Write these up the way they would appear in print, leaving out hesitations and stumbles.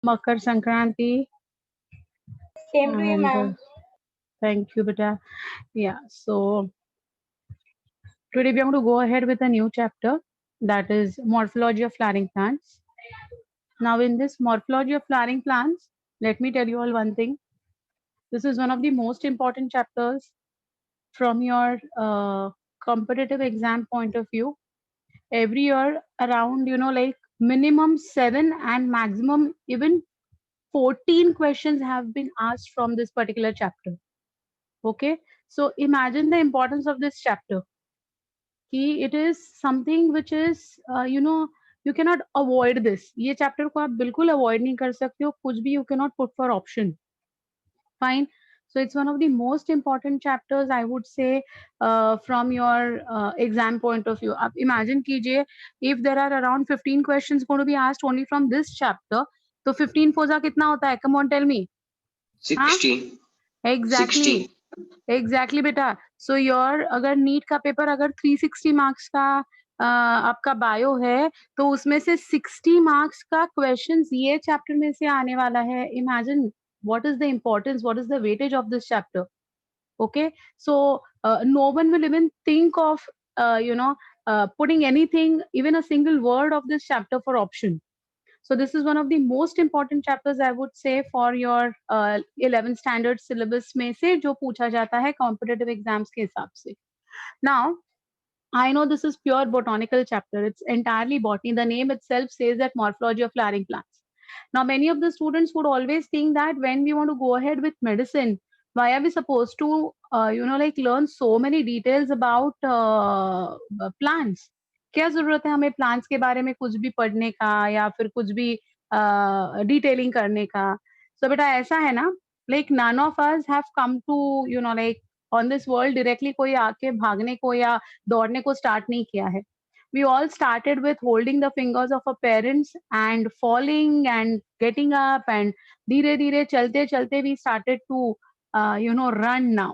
Makar Sankranti. Same to you, And ma'am. thank you, beta. Yeah, so today we are going to go ahead with a new chapter, that is morphology of flowering plants. Now, in this morphology of flowering plants, let me tell you all one thing. This is one of the most important chapters from your competitive exam point of view. Every year, around, like minimum 7 and maximum even 14 questions have been asked from this particular chapter. Okay, so imagine the importance of this chapter. कि it is something which is you cannot avoid this. ये chapter को आप बिल्कुल avoid नहीं कर सकते हो, कुछ भी you cannot put for option. Fine. So it's one of the most important chapters, I would say, from your exam point of view. आप imagine कीजिए, if there are around 15 questions going to be asked only from this chapter, तो 15 फोजा कितना होता है? Come on, tell me. हाँ? 60. Exactly. 60. Exactly बेटा. So your अगर NEET का पेपर अगर 360 मार्क्स का आपका बायो है, तो उसमें से 60 मार्क्स का क्वेश्चंस ये चैप्टर में से आने वाला है. Imagine what is the importance, what is the weightage of this chapter. Okay, so no one will even think of putting anything, even a single word of this chapter for option. So this is one of the most important chapters, I would say, for your 11th standard syllabus में से जो पूछा जाता है competitive exams के हिसाब से. Now, I know this is pure botanical chapter. It's entirely botany. The name itself says that morphology of flowering plants. Now, many of the students would always think that when we want to go ahead with medicine, why are we supposed to, like learn so many details about plants? क्या जरूरत है हमें plants के बारे में कुछ भी पढ़ने का या फिर कुछ भी डिटेलिंग करने का. सो बेटा ऐसा है ना, like none of us have come to like on this world directly कोई आके भागने को या दौड़ने को स्टार्ट नहीं किया है. We all started with holding the fingers of our parents and falling and getting up, and धीरे धीरे चलते चलते we started to run now.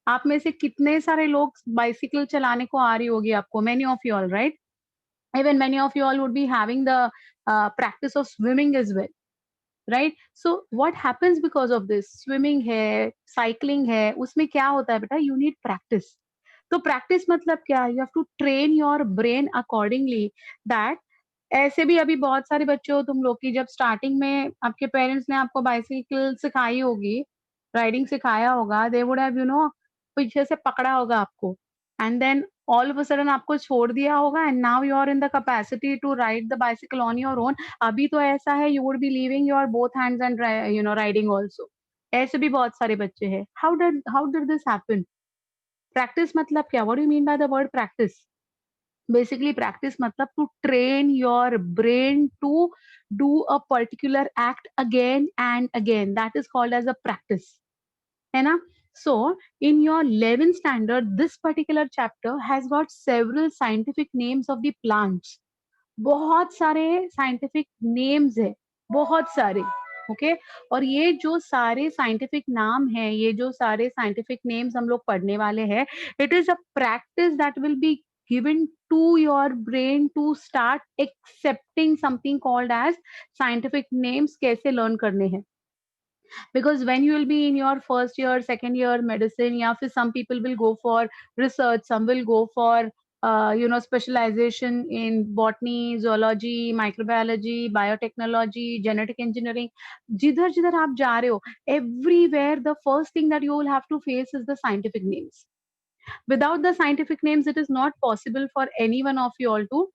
आप में से कितने सारे लोग बाइसिकल चलाने को आ रही होगी आपको? Many of you all, right? Even many of you all would be having the practice of swimming as well, right? So what happens because of this? Swimming है, cycling है, उसमें क्या होता है बेटा? You need practice. तो practice मतलब क्या? You have to train your brain accordingly that. ऐसे भी अभी बहुत सारे बच्चे हो तुम लोग की, जब स्टार्टिंग में आपके पेरेंट्स ने आपको बाइसिकल सिखाई होगी, राइडिंग सिखाया होगा, दे वुड हैव पीछे से पकड़ा होगा आपको, and then all of a sudden आपको छोड़ दिया होगा, and now you are in the capacity to ride the bicycle on your own. अभी तो ऐसा है, you would be leaving your both hands and riding also. ऐसे भी बहुत सारे बच्चे हैं. How did this happen? Practice मतलब क्या? What do you mean by the word practice? Basically practice मतलब to train your brain to do a particular act again and again. That is called as a practice, है ना? So, in your 11th standard, this particular chapter has got several scientific names of the plants. बहुत सारे scientific names है, बहुत सारे. Okay, और ये जो सारे साइंटिफिक नाम हैं, ये जो सारे साइंटिफिक नेम्स हम लोग पढ़ने वाले हैं, it is a practice that will B given to your brain to start accepting something called as scientific names. कैसे learn करने हैं? Because when you will be in your first year, second year medicine, या फिर some people will go for research, some will go for specialization in botany, zoology, microbiology, biotechnology, genetic engineering. जिधर जिधर आप जा रहे हो, everywhere the first thing that you will have to face is the scientific names. Without the scientific names, it is not possible for any one of you all to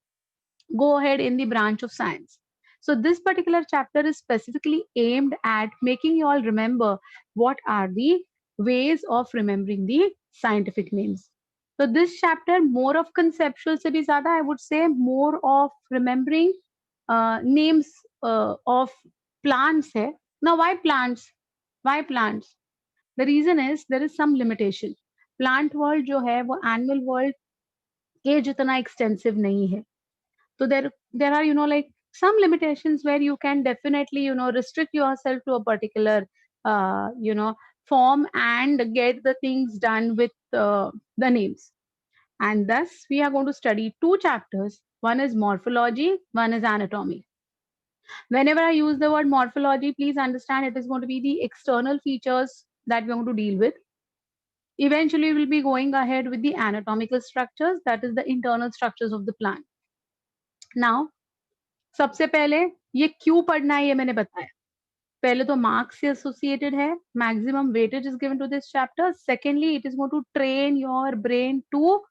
go ahead in the branch of science. So this particular chapter is specifically aimed at making you all remember what are the ways of remembering the scientific names. So this chapter more of conceptual se bhi zyada, I would say more of remembering names of plants hai. Now why plants? Why plants? The reason is there is some limitation. Plant world जो है वो animal world के जितना extensive नहीं है. So there are like some limitations where you can definitely restrict yourself to a particular form and get the things done with the names. And thus we are going to study two chapters. One is morphology, one is anatomy. Whenever I use the word morphology, please understand it is going to be the external features that we're going to deal with. Eventually, we'll be going ahead with the anatomical structures, that is the internal structures of the plant. Now, सबसे पहले ये क्यों पढ़ना है ये मैंने बताया. पहले तो मार्क्स से एसोसिएटेड है, maximum weightage is given to this chapter. Secondly, it is going to train your brain to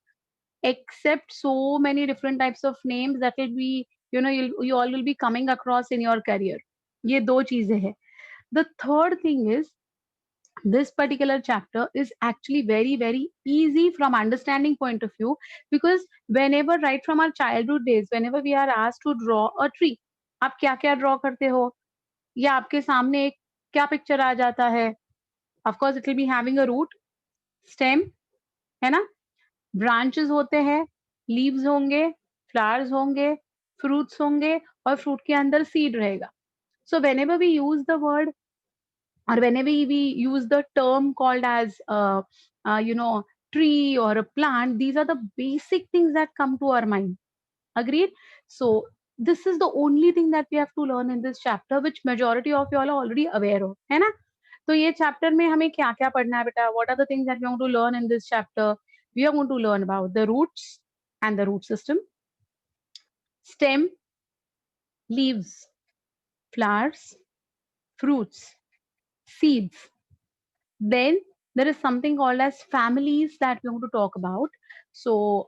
accept so many different types of names that will be, you know, you all will be coming across in your career. ये दो चीजें हैं. The third thing is, this particular chapter is actually very very easy from understanding point of view, because whenever right from our childhood days, whenever we are asked to draw a tree, आप क्या क्या draw करते हो, या आपके सामने एक क्या पिक्चर आ जाता है. Of course it will be having a root, stem, है ना, ब्रांचेस होते हैं, लीव्स होंगे, फ्लावर्स होंगे, फ्रूट्स होंगे, और फ्रूट के अंदर सीड रहेगा. So whenever we use the word, or whenever we use the term called as you know, tree or a plant, these are the basic things that come to our mind. Agreed? So this is the only thing that we have to learn in this chapter, which majority of you all are already aware of, है ना. तो ये chapter में हमें क्या क्या पढ़ना है बेटा? What are the things that we are going to learn in this chapter? We are going to learn about the roots and the root system, stem, leaves, flowers, fruits, seeds. Then there is something called as families that we're going to talk about. So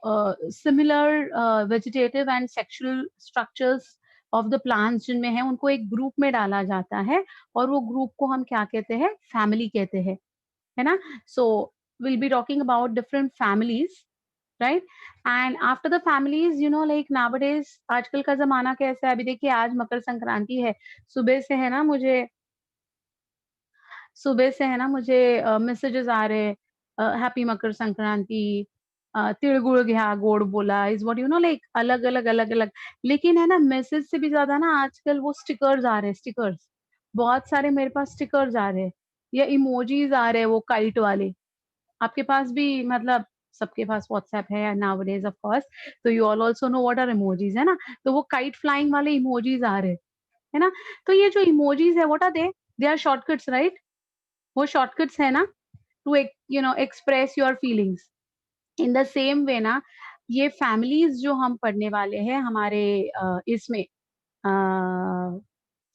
similar vegetative and sexual structures of the plants जिनमें है, उनको एक group में डाला जाता है, और वो ग्रुप को हम क्या कहते हैं? फैमिली कहते हैं, है ना. So we'll be talking about different families, right? And after the families, you know, like nowadays, आजकल का जमाना कैसा है? अभी देखिए, आज मकर संक्रांति है, सुबह से है ना, मुझे मैसेजेस आ रहे हैं, हैप्पी मकर संक्रांति, तिळगुळ घ्या, गोड बोला, is what you know, like अलग अलग अलग अलग. लेकिन है ना, मैसेज से भी ज्यादा ना आजकल वो स्टिकर्स आ रहे हैं, स्टिकर्स. बहुत सारे मेरे पास स्टिकर्स आ रहे हैं, या इमोजीज आ रहे हैं, वो काइट वाले. आपके पास भी, मतलब सबके पास व्हाट्सएप है नाउअडेज ऑफ कोर्स, तो you all also know what are emojis, है ना. तो वो काइट फ्लाइंग वाले इमोजीज आ रहे हैं, है ना. तो ये जो इमोजीज है, what are they are shortcuts, right. वो शॉर्टकट्स है ना, to you know express your feelings. In the same way ना, ये फैमिलीज जो हम पढ़ने वाले हैं हमारे इसमें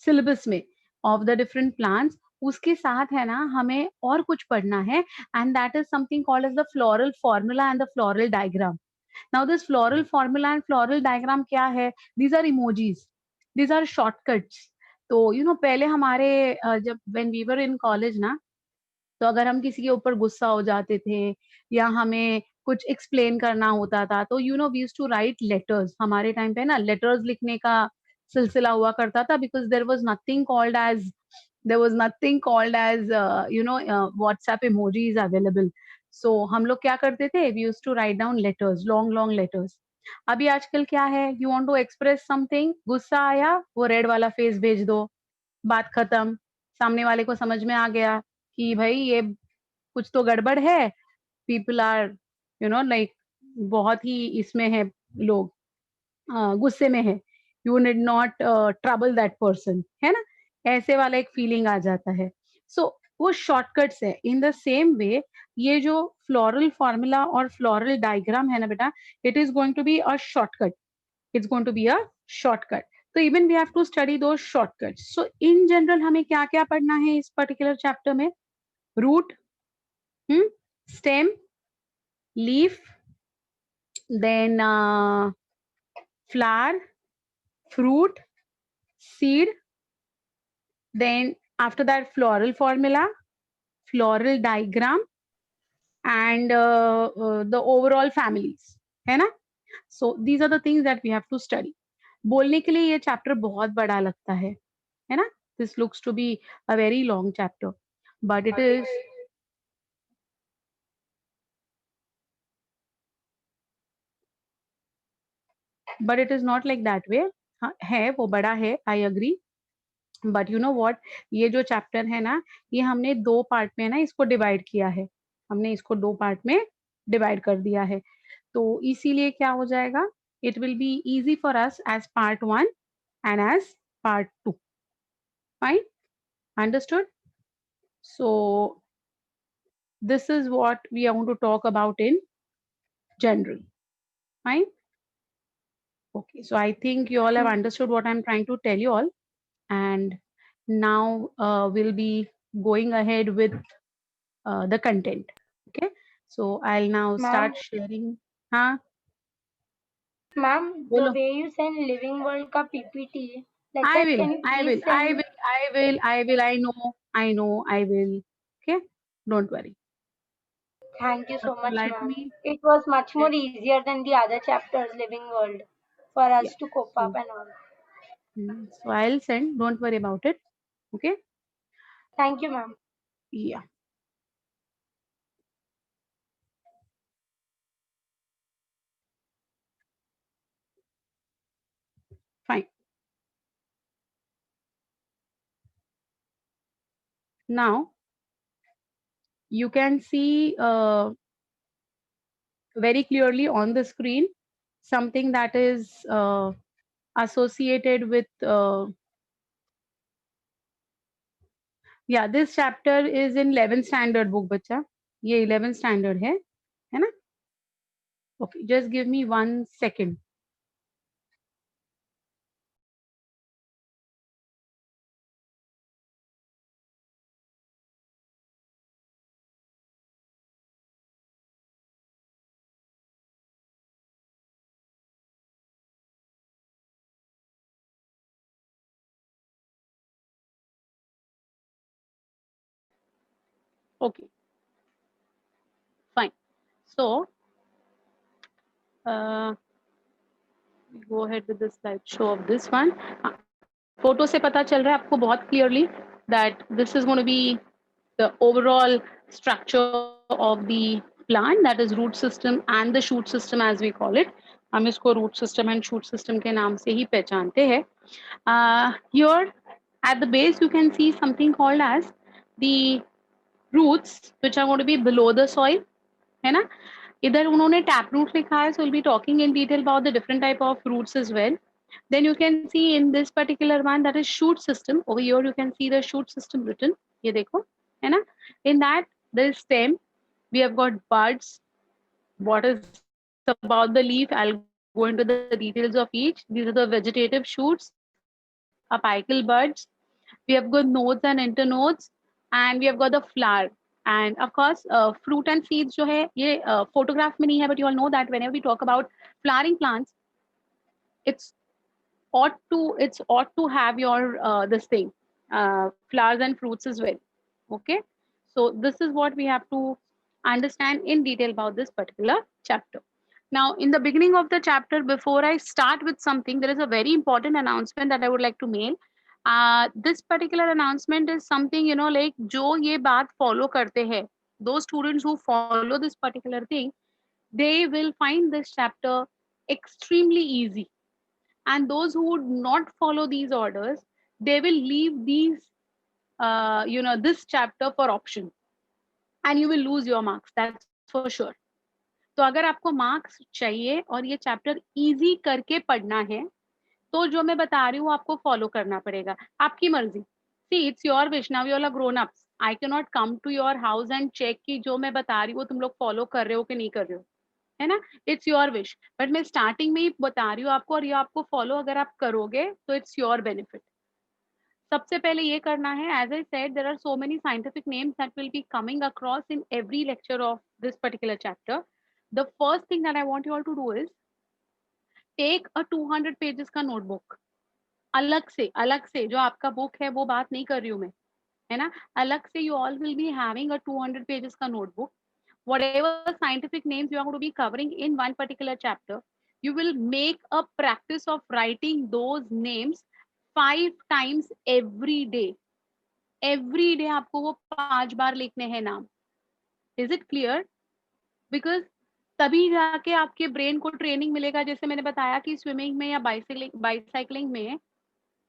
सिलेबस में ऑफ द डिफरेंट प्लांट्स, उसके साथ है ना, हमें और कुछ पढ़ना है, and that is something called as the floral formula and the floral diagram. Now this floral formula and floral diagram क्या है? These are emojis, these are shortcuts. तो यू नो, पहले हमारे जब when we were in college ना, तो अगर हम किसी के ऊपर गुस्सा हो जाते थे, या हमें कुछ एक्सप्लेन करना होता था, तो you know, we used to write letters. हमारे टाइम पे ना लेटर्स लिखने का सिलसिला हुआ करता था, because there was nothing called as you know WhatsApp emojis available. So हम लोग क्या करते थे? We used to write down letters, long long letters. अभी आजकल क्या है? You want to express something, गुस्सा आया, वो रेड वाला फेस भेज दो, बात खत्म. सामने वाले को समझ में आ गया कि भाई ये कुछ तो गड़बड़ है, people are you know like बहुत ही इसमें है लोग, गुस्से में है, you need not trouble that person, है ना? ऐसे वाला एक फीलिंग आ जाता है. सो वो शॉर्टकट्स है. इन द सेम वे, ये जो फ्लोरल फॉर्मूला और फ्लोरल डायग्राम है ना बेटा, it is going to be a shortcut. It's going to be a shortcut. तो even we have to study those shortcuts. So in general हमें क्या-क्या पढ़ना है इस पर्टिकुलर चैप्टर में? Root, stem, leaf, then flower, fruit, seed, then after that floral formula, floral diagram, and the overall families, है ना? So these are the things that we have to study. बोलने के लिए ये चैप्टर बहुत बड़ा लगता है ना? This looks to be a very long chapter, but it is not like that way. हाँ, है, वो बड़ा है, I agree. But you know what, ये जो चैप्टर है ना, ये हमने 2 पार्ट में ना इसको डिवाइड किया है. हमने इसको 2 पार्ट में डिवाइड कर दिया है. तो इसीलिए क्या हो जाएगा, it will B easy for us as part 1 and as part 2. Fine, understood? So this is what we are going to talk about in general. Fine. Okay, so I think you all have understood what I'm trying to tell you all, and now we'll be going ahead with the content. Okay, so I'll now Ma'am, start sharing. Huh? ma'am, the Bolo. way you send Living World ka PPT, like I that, will, can you I please will, I send? will, I will, I will. I will. Okay, don't worry. Thank you so much, Let ma'am. me. It was much more Let, easier than the other chapters, Living World, for us yeah. to cope up So, and all. so I'll send. Don't worry about it. Okay. Thank you, ma'am. Yeah. Fine. Now you can see very clearly on the screen something that is associated with yeah, this chapter is in 11th standard book बच्चा, ये 11th standard है ना? Okay, just give me 1 second. Okay, fine. So uh, go ahead with the slideshow of this one. Photo से पता चल रहा है आपको बहुत clearly that this is going to be the overall structure of the plant, that is root system and the shoot system as we call it. हम इसको root system and shoot system के नाम से ही पहचानते हैं. Here at the base you can see something called as the roots which are going to be below the soil, है ना? इधर उन्होंने tap root लिखा है, so we'll be talking in detail about the different type of roots as well. Then you can see in this particular one that is shoot system. Over here you can see the shoot system written. ये देखो, है ना? In that there is stem. We have got buds. What is about the leaf? I'll go into the details of each. These are the vegetative shoots, apical buds. We have got nodes and internodes, and we have got the flower. And of course, fruit and seeds जो है ये photograph में नहीं है, but you all know that whenever we talk about flowering plants, it's ought to have your this thing flowers and fruits as well. Okay, so this is what we have to understand in detail about this particular chapter. Now in the beginning of the chapter, before I start with something, there is a very important announcement that I would like to make. This particular announcement is something, like जो ये बात follow करते हैं, those students who follow this particular thing, they will find this chapter extremely easy, and those who would not follow these orders, they will leave these this chapter for option, and you will lose your marks, that's for sure. तो अगर आपको marks चाहिए और ये chapter easy करके पढ़ना है, तो जो मैं बता रही हूँ आपको फॉलो करना पड़ेगा, आपकी मर्जी. See it's your wish, now you all are grown ups. I can not come to your house and check कि जो मैं बता रही हूँ तुम लोग फॉलो कर रहे हो कि नहीं कर रहे हो, है ना? इट्स योर विश, बट मैं स्टार्टिंग में ही बता रही हूँ आपको, और ये आपको फॉलो अगर आप करोगे तो इट्स योर बेनिफिट. सबसे पहले ये करना है, as I said there are so many scientific names that will be coming across in every lecture of this particular chapter. The first thing that I want you all to do is take a 200 pages का notebook. अलग से जो आपका book है वो बात नहीं कर रही हूँ मैं, है ना? अलग से you all will be having a 200 pages का notebook. Whatever scientific names you are going to be covering in one particular chapter, you will make a practice of writing those names 5 times every day. Every day आपको वो 5 बार लिखने हैं नाम. Is it clear? Because तभी जाके आपके brain को training मिलेगा, जैसे मैंने बताया कि स्विमिंग में या बाइसाइक्लिंग में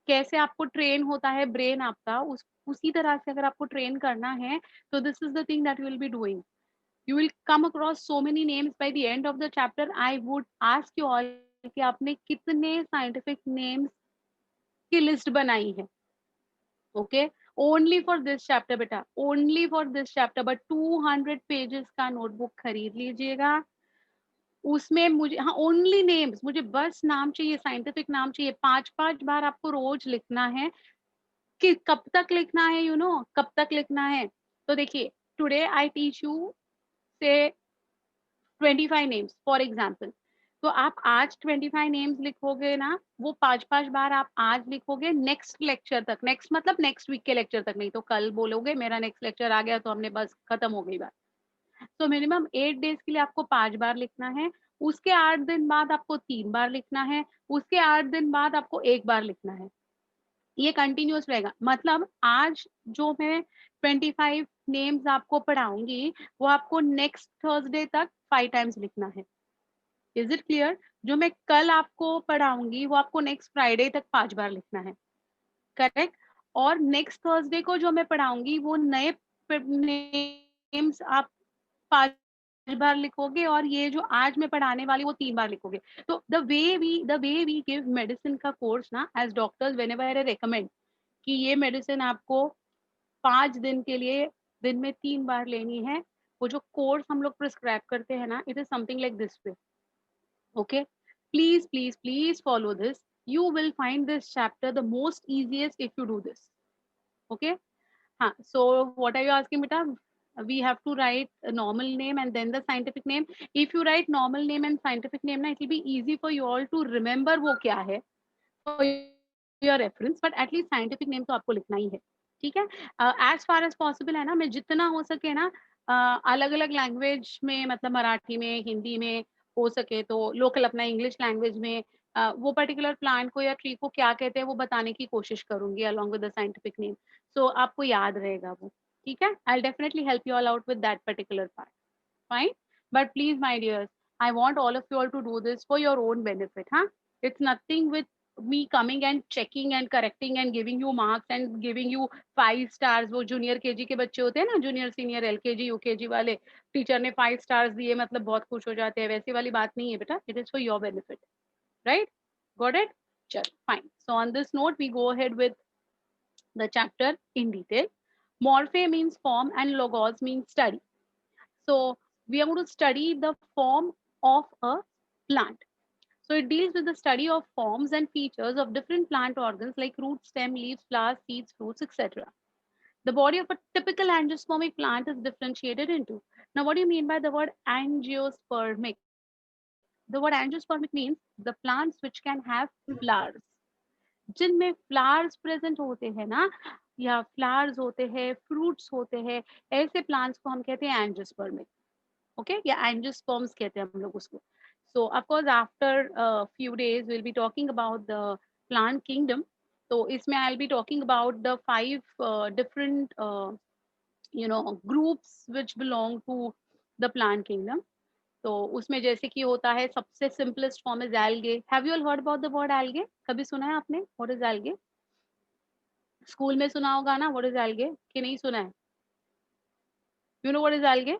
कैसे आपको ट्रेन होता है ब्रेन आपका, उसी तरह से अगर आपको ट्रेन करना है, तो this is the thing that you will be doing. You will come across so many names by the end of the chapter. I would ask you all कि आपने कितने scientific names की लिस्ट बनाई है. Okay, only for this chapter बेटा, only for this chapter. But 200 pages का notebook खरीद लीजिएगा. उसमें मुझे, हाँ, ओनली नेम्स, मुझे बस नाम चाहिए, साइंटिफिक नाम चाहिए. 5-5 बार आपको रोज लिखना है. कि कब तक लिखना है, कब तक लिखना है. तो देखिए, टुडे आई टीच यू से 25 नेम्स फॉर एग्जाम्पल. तो आप आज 25 नेम्स लिखोगे ना, वो 5-5 बार आप आज लिखोगे नेक्स्ट लेक्चर तक. नेक्स्ट मतलब नेक्स्ट वीक के लेक्चर तक, नहीं तो कल बोलोगे मेरा नेक्स्ट लेक्चर आ गया तो हमने बस खत्म हो गई बात. तो मिनिमम 8 डेज के लिए आपको 5 बार लिखना है. उसके 8 दिन बाद आपको 3 बार लिखना है. उसके 8 दिन बाद आपको 1 बार लिखना है. ये कंटिन्यूअस रहेगा. मतलब आज जो मैं 25 नेम्स आपको पढ़ाऊंगी, वो आपको नेक्स्ट थर्सडे तक 5 टाइम्स लिखना है. Is it clear? जो मैं कल आपको पढ़ाऊंगी, वो आपको नेक्स्ट फ्राइडे तक 5 बार लिखना है. करेक्ट? और नेक्स्ट थर्सडे को जो मैं पढ़ाऊंगी, वो नए नेम्स आप 5 बार लिखोगे, और ये जो आज मैं पढ़ाने वाली वो 3 बार लिखोगे. तो the way we give medicine का कोर्स ना, as doctors, whenever I recommend कि ये मेडिसिन आपको 5 दिन के लिए दिन में 3 बार लेनी है. वो जो कोर्स हम लोग प्रिस्क्राइब करते हैं ना, it is something like this way. Okay, please please please follow this. You will find this chapter the most easiest if you do this. Okay. So what are you asking, beta? We have to write a normal name and then the scientific name. If you write normal name and scientific name na, it will be easy for you all to remember वो क्या है for your reference. But at least scientific name तो आपको लिखना ही है. ठीक है? As far as possible है ना, मैं जितना हो सके ना अलग अलग लैंग्वेज में, मतलब मराठी में, हिंदी में, हो सके तो लोकल अपना इंग्लिश लैंग्वेज में वो पर्टिकुलर प्लांट को या ट्री को क्या कहते हैं वो बताने की कोशिश करूंगी along with the scientific name. So आपको याद रहेगा वो. ठीक है? I'll definitely help you all out with that particular part. Fine? But please, my dears, I want all of you all to do this for your own benefit. It's nothing with me coming and checking and correcting and giving you marks and giving you 5 stars. वो junior KG के बच्चे होते हैं ना, junior senior LKG UKG वाले, teacher ने 5 stars दिए मतलब बहुत खुश हो जाते हैं. वैसी वाली बात नहीं है बेटा. It is for your benefit. Right? Got it? Chalo, fine. So on this note, we go ahead with the chapter in detail. Morphe means form and logos means study. So we are going to study the form of a plant. So it deals with the study of forms and features of different plant organs like root, stem, leaves, flowers, seeds, fruits, etc. The body of a typical angiospermic plant is differentiated into. Now, what do you mean by the word angiospermic? The word angiospermic means the plants which can have flowers. जिनमें flowers present होते हैं ना, या flowers होते हैं, fruits होते हैं, ऐसे प्लांट्स को हम कहते हैं एंजियोस्पर्मिक. ओके, या एंजियोस्पर्म्स कहते हैं हम लोग उसको. सो of course after few days we'll be talking about the plant kingdom. तो इसमें I'll be talking about the 5 different groups which belong to the plant kingdom. तो उसमें जैसे कि होता है, सबसे simplest form is algae. Have you all heard about the word algae? कभी सुना है आपने व्हाट इज एल्गे? स्कूल में सुना होगा ना व्हाट इज एल्गे, कि नहीं सुना है? You know what is algae?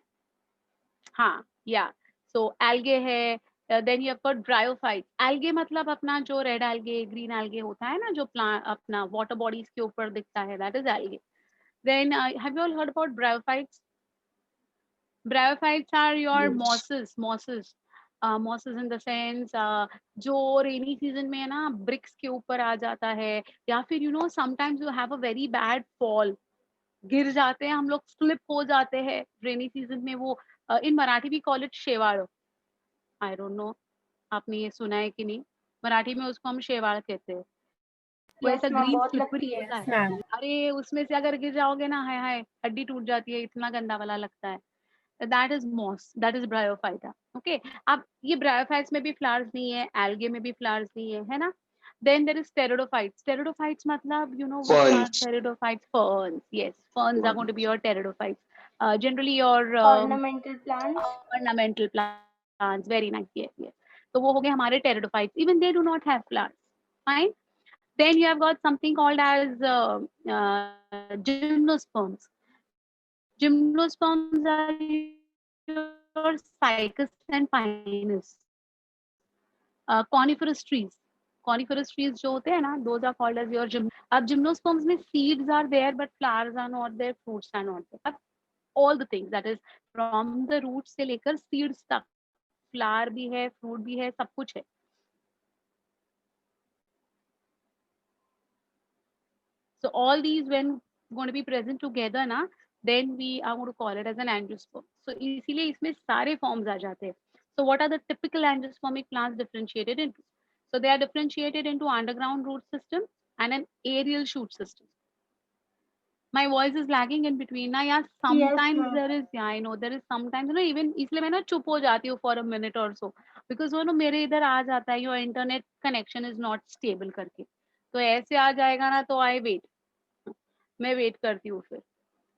हाँ, या. सो एल्गे है. Then you have got bryophytes. Algae मतलब अपना जो रेड एल्गे, ग्रीन एल्गे होता है ना, जो प्लांट अपना वाटर बॉडीज के ऊपर दिखता है, that is algae. Then have you all heard about bryophytes? Bryophytes are your Yes. mosses. Mosses in the sense जो रेनी सीजन में है ना ब्रिक्स के ऊपर आ जाता है, या फिर sometimes you have a very bad fall, गिर जाते हैं हम लोग, स्लिप हो जाते हैं रेनी सीजन में. वो इन मराठी भी कॉल इट शेवाड़. आई डोंट नो आपने ये सुना है कि नहीं. मराठी में उसको हम शेवाड़ कहते हैं. वो यस ऐसा मैम, ग्रीन बहुत स्लिपरी लगती है. होता है. मैम. अरे उसमें से अगर गिर जाओगे ना, हाय हाय, हड्डी टूट जाती है, इतना गंदा वाला लगता है. That is moss, that is bryophyta. Okay, अब ये ब्रायोफाइट्स में भी फ्लावर्स नहीं है, एल्गे में भी फ्लावर्स नहीं है ना. Then there is pteridophytes. Pteridophytes मतलब what are Ferns. Pteridophytes? Ferns. Yes, ferns are going to be Ferns. Your pteridophytes. Generally your Ornamental plants. ornamental plants. Very nice. Yes, yes. तो वो हो गए हमारे pteridophytes. Even they do not have flowers. Fine. Then you have got something called as gymnosperms. Gymnosperms are your cycas and pinus. Coniferous trees. coniferous trees जो होते हैं ना, those are called as your अब gymnosperms में seeds are there but flowers are not there, fruits are not there. अब all the things, that is from the roots से लेकर seeds तक, flower भी है, fruit भी है, सब कुछ है. So all these when going to be present together ना, then we are going to call it as an angiosperm. So इसीलिए इसमें सारे forms आ जाते हैं. So what are the typical angiospermic plants differentiated into? So they are differentiated into underground root system and an aerial shoot system. My voice is lagging in between ना, yeah, sometimes ma'am. there is, yeah, I know there is sometimes, you know, even इसलिए मैं ना चुप हो जाती हूँ for a minute or so, because वो ना मेरे इधर आ जाता है your internet connection is not stable करके, तो ऐसे आ जाएगा ना तो I wait, मैं वेट करती हूँ फिर.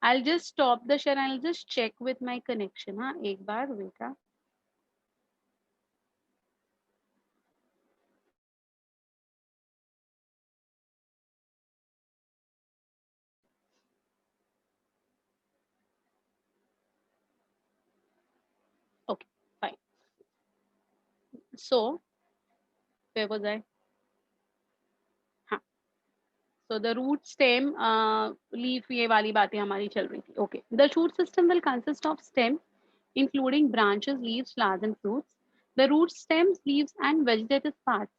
I'll just stop the share and I'll just check with my connection. हाँ, एक बार बेटा. Okay, fine. So, where was I? हाँ. So the root stem, leaf, ये वाली बातें हमारी चल रही थी. Okay. The shoot system will consist of stem, including branches, leaves, flowers, and fruits. The root stems, leaves, and vegetative parts,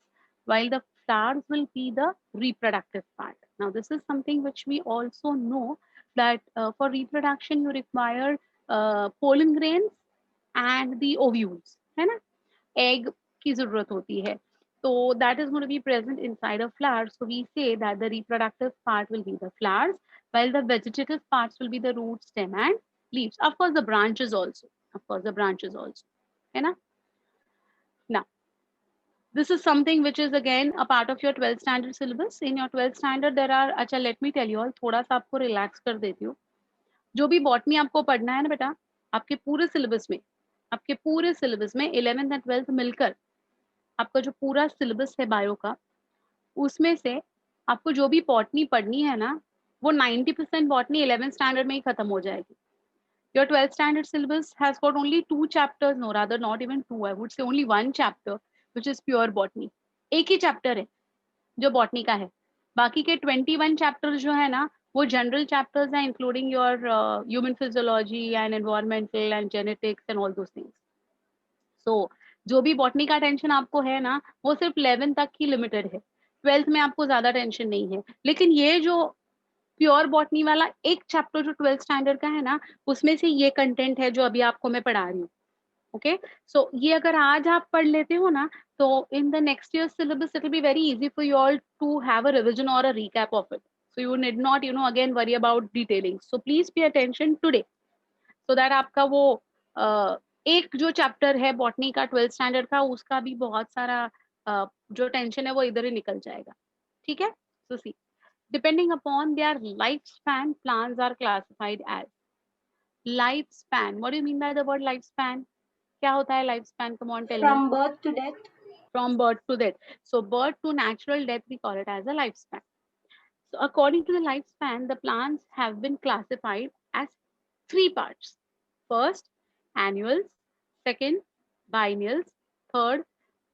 while the flowers will be the reproductive part. Now, this is something which we also know that for reproduction you require pollen grains and the ovules, है ना? Egg की जरूरत होती है. So that is going to be present inside a flower. So we say that the reproductive part will be the flowers, while the vegetative parts will be the root, stem, and leaves. Of course, the branches also. Of course, the branches also. है ना? Now, this is something which is again a part of your 12th standard syllabus. In your 12th standard, there are, अच्छा, let me tell you all, थोड़ा सा आपको relax कर देती हूँ. जो भी बॉटनी आपको पढ़ना है ना बेटा, आपके पूरे सिलेबस में 11th एंड 12th मिलकर आपका जो पूरा सिलेबस है बायो का, उसमें से आपको जो भी बॉटनी पढ़नी है ना, वो 90% बॉटनी 11th स्टैंडर्ड में ही खत्म हो जाएगी. Your 12th standard syllabus has got only 2 chapters, no, rather not even 2, I would say only 1 chapter, which is pure botany. एक ही चैप्टर है जो बॉटनी का है. बाकी के 21 चैप्टर्स जो है ना, वो जनरल चैप्टर्स हैं, including your human physiology and environmental and genetics and all those things. So जो भी बॉटनी का टेंशन आपको है ना, वो सिर्फ 11 तक ही लिमिटेड है. 12th में आपको ज्यादा टेंशन नहीं है. लेकिन ये जो प्योर बॉटनी वाला एक चैप्टर जो 12th स्टैंडर्ड का है ना, उसमें से ये कंटेंट है जो अभी आपको मैं पढ़ा रही हूँ. ओके, सो ये अगर आज आप पढ़ लेते हो ना, तो in the next year syllabus it will be very easy for you all to have a revision और a recap of it. So you need not again worry about detailing. So please pay attention today, so that आपका वो एक जो chapter है botany का 12th standard का, उसका भी बहुत सारा जो टेंशन है वो इधर ही निकल जाएगा. ठीक है? सो सी, depending upon their lifespan, plants are classified as. Lifespan, what do you mean by the word lifespan? क्या होता है lifespan? Come on, tell me. From birth to death. From birth to death. So birth to natural death, we call it as a lifespan. So according to the lifespan, the plants have been classified as 3 parts. First, annuals. Second, biennials. Third,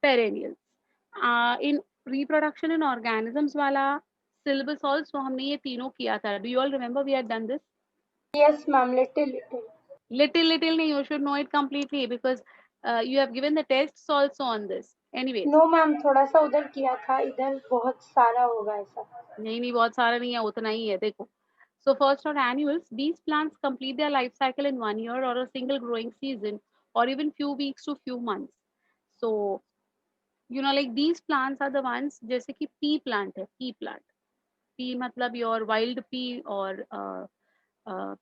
perennials. In reproduction in organisms वाला syllabus also हमने ये तीनों किया था. Do you all remember we had done this? Yes, ma'am. Little. Little नहीं, you should know it completely because you have given the tests also on this. Anyways. No, ma'am. थोड़ा सा उधर किया था, इधर बहुत सारा होगा ऐसा. नहीं, बहुत सारा नहीं है, उतना ही है. देखो, so first are annuals. These plants complete their life cycle in 1 year or a single growing season or even few weeks to few months. So like these plants are the ones, जैसे कि pea plant है, pea plant. Pea मतलब your wild pea or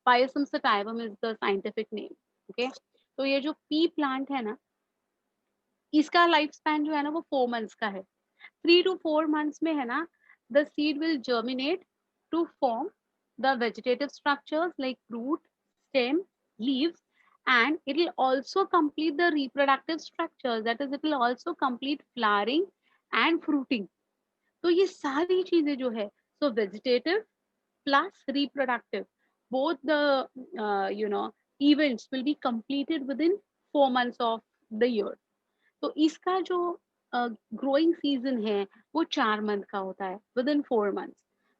Payasum sativum is the scientific name. Okay, तो ये जो pea plant है ना, इसका लाइफ स्पैन जो है ना वो 4 months का है. 3 to 4 months में है ना, the seed will germinate to form the vegetative structures like root, stem, leaves, and it will also complete the reproductive structures, that is it will also complete flowering and fruiting. तो ये सारी चीजें जो है, so vegetative plus reproductive, both the events will be completed within 4 months of the year. तो इसका जो growing season है वो 4 मंथ का होता है, विद इन 4 मंथ्स।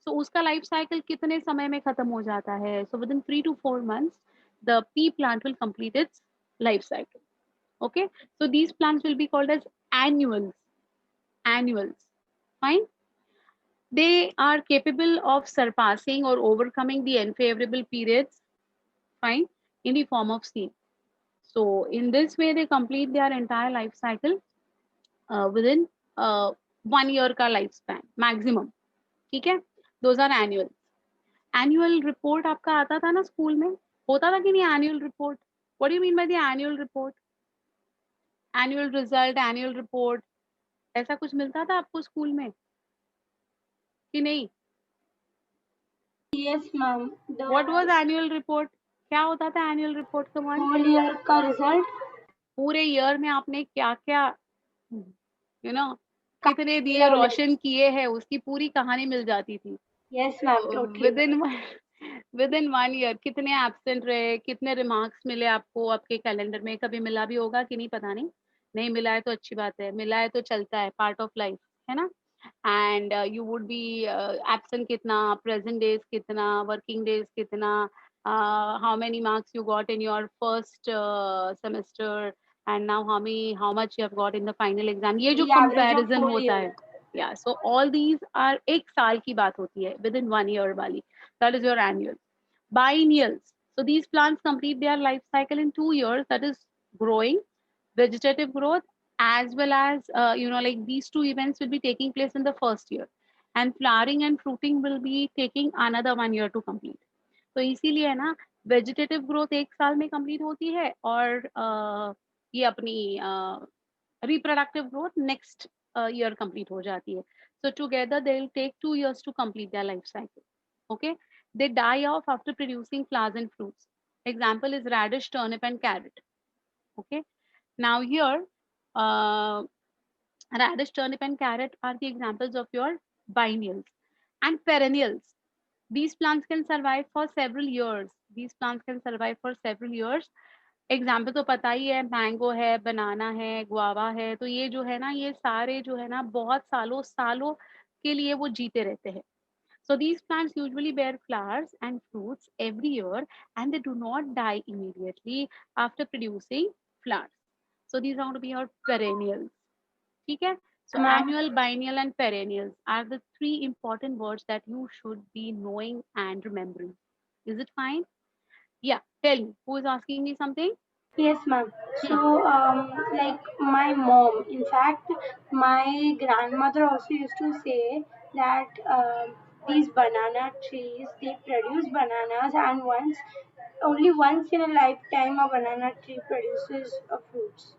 सो उसका लाइफ साइकिल कितने समय में खत्म हो जाता है? So with in 3 to 4 months the pea plant will complete its life cycle. Okay, so these plants will be called as annuals. Annuals, fine. They are capable of surpassing or overcoming the unfavorable periods, fine, in the form of seed. So in this way they complete their entire life cycle within 1 year का life span maximum. ठीक है, those are annual. Annual report आपका आता था ना school में, होता था कि नहीं annual report? What do you mean by the annual report? Annual result, annual report, ऐसा कुछ मिलता था आपको स्कूल में कि नहीं? Yes, ma'am. What was The annual report? क्या होता था एनुअल रिपोर्ट का वन? whole year का result. पूरे ईयर में आपने क्या क्या यू नो कितने दिए हमने- रोशन किए हैं उसकी पूरी कहानी मिल जाती थी। Yes, ma'am. Totally. With in 1 year कितने एब्सेंट रहे, कितने रिमार्क्स मिले आपको आपके कैलेंडर में? कभी मिला भी होगा कि नहीं पता नहीं, नहीं मिला है तो अच्छी बात है, मिला है तो चलता है, पार्ट ऑफ लाइफ है ना। And you would B absent कितना, प्रेजेंट डेज कितना, वर्किंग डेज कितना, how many marks you got in your first semester and now how much you have got in the final exam, ये जो The average of comparison whole होता year. है। या so all these are एक साल की बात होती है, विद इन 1 year वाली, that is your annual. Biennials, so these plants complete their life cycle in 2 years, that is growing, vegetative growth, as well as like these two events will be taking place in the first year, and flowering and fruiting will be taking another 1 year to complete. तो इसीलिए है ना vegetative growth एक साल में complete होती है, और ये अपनी reproductive growth next year complete हो जाती है। So together they will take 2 years to complete their life cycle. Okay, they die off after producing flowers and fruits. Example is radish, turnip and carrot. Okay, now here radish, turnip and carrot are the examples of your biennials. And perennials, these plants can survive for several years. These plants can survive for several years. Example तो पता ही है, mango है, बनाना है, guava है, तो ये जो है ना, ये सारे जो है ना बहुत सालों सालों के लिए वो जीते रहते हैं। So these plants usually bear flowers and fruits every year, and they do not die immediately after producing flowers. So these are going to be your perennials. ठीक है? So Ma'am. annual, biennial and perennials are the 3 important words that you should be knowing and remembering. Is it fine? Yeah, tell me, who is asking me something? Yes, ma'am. So, like my mom, in fact, my grandmother also used to say that these banana trees, they produce bananas, and only once in a lifetime, a banana tree produces fruits.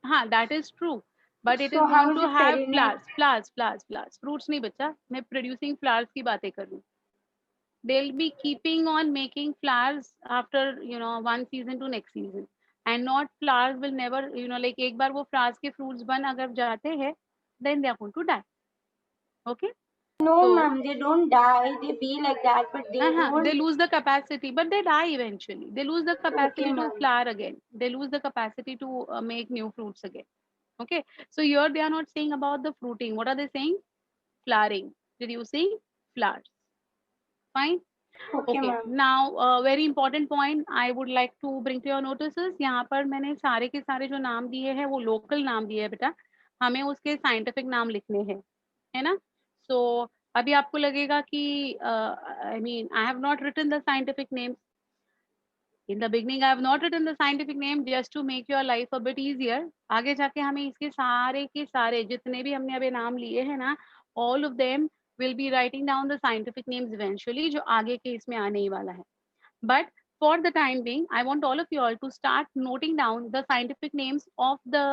हाँ, that is true, but it is So, how going is to it have perennial? flowers. Fruits नहीं बच्चा, मैं producing flowers की बातें कर रही हूँ। They'll be keeping on making flowers after one season to next season, and not flowers will never like एक बार वो flowers के fruits बन अगर जाते हैं, then they are going to die. Okay, No, so ma'am, they don't die. They be like that, but they they don't. lose the capacity, but they die eventually. They lose the Okay, capacity to ma'am. flower again. They lose the capacity to make new fruits again. Okay, so here they are not saying about the fruiting. What are they saying? Flowering, producing flowers. Fine. Okay, Okay, ma'am. now very important point I would like to bring to your notices. यहाँ पर मैंने सारे के सारे जो नाम दिए हैं वो लोकल नाम दिए हैं बेटा, हमें उसके साइंटिफिक नाम लिखने हैं, है ना। सो अभी आपको लगेगा कि I mean I have not written the scientific names in the beginning. I have not written the scientific name just to make your life a bit easier. आगे जाके हमें इसके सारे के सारे जितने भी हमने अभी नाम लिए हैं ना, all of them will be writing down the scientific names eventually, जो आगे के इसमें आने ही वाला है. But for the time being, I want all of you all to start noting down the scientific names of the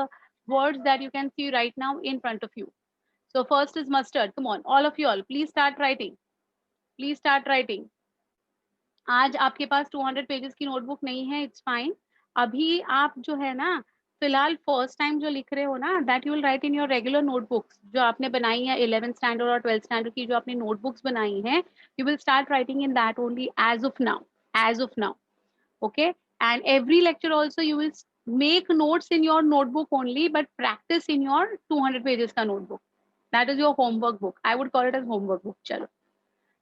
words that you can see right now in front of you. So first is mustard. Come on, all of you all, please start writing. Please start writing. आज आपके पास 200 pages की notebook नहीं है, it's fine. अभी आप जो है ना फिलहाल फर्स्ट टाइम जो लिख रहे हो ना, that you will write in your regular notebooks जो आपने बनाई है 11th स्टैंडर्ड और 12th स्टैंडर्ड की जो आपने नोटबुक्स बनाई हैं, you will start writing in that only as of now, as of now. Okay, and every lecture also you will make notes in your notebook only, but practice in your 200 pages ka notebook. That is your homework book. I would call it as homework book. Chalo.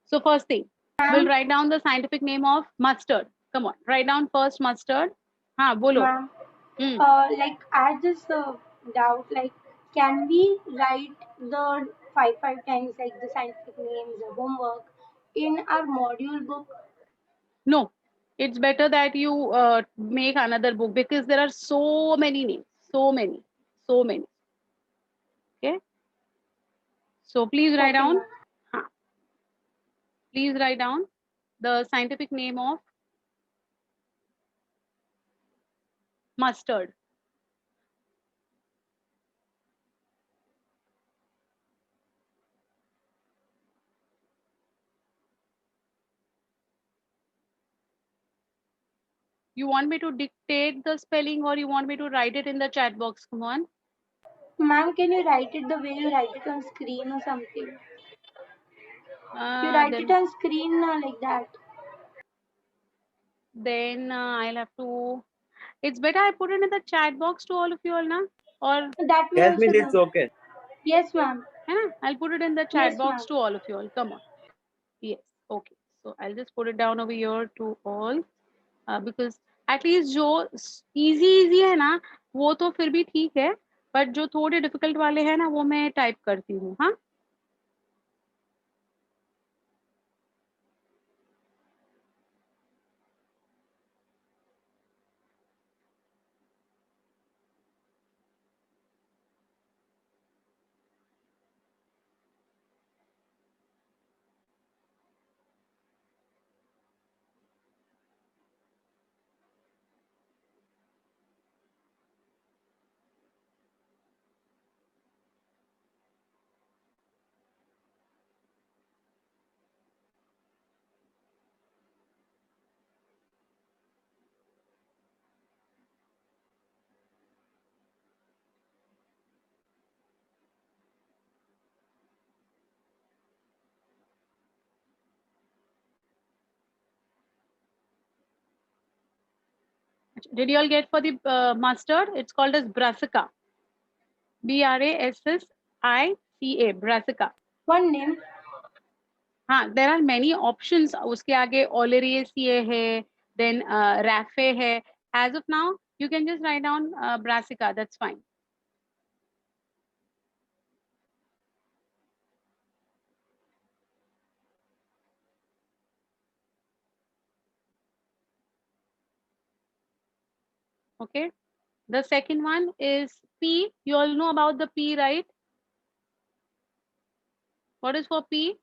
So first thing, we'll write down the scientific name of mustard. Come on, write down first mustard. Ha, bolo. Ma'am, like I had this doubt, like can we write the five times like the scientific names, the homework in our module book? No, it's better that you make another book because there are so many names, so many. Okay. So please write Okay, down. ma'am. Ha. Please write down the scientific name of mustard. You want me to dictate the spelling or you want me to write it in the chat box? Come on. Ma'am, can you write it the way you write it on screen or something? You write it Then on screen like that. I'll have to. It's better I put it in the chat box to all of you all now. Or That way Jasmine, also it's done. okay. Yes, ma'am. I'll put it in the chat Yes, box ma'am. to all of you all. Come on. Yes. Okay. So I'll just put it down over here to all. Because at least जो easy है ना वो तो फिर भी ठीक है, but जो थोड़े difficult वाले हैं ना वो मैं type करती हूँ. हाँ. Did you all get for the mustard? It's called as brassica. BRASSICA. Brassica. One name. हाँ, there are many options. उसके आगे Oleracea है, then Raffe है. As of now, you can just write down brassica. That's fine. Okay. The second one is P. You all know about the P, right? What is for P?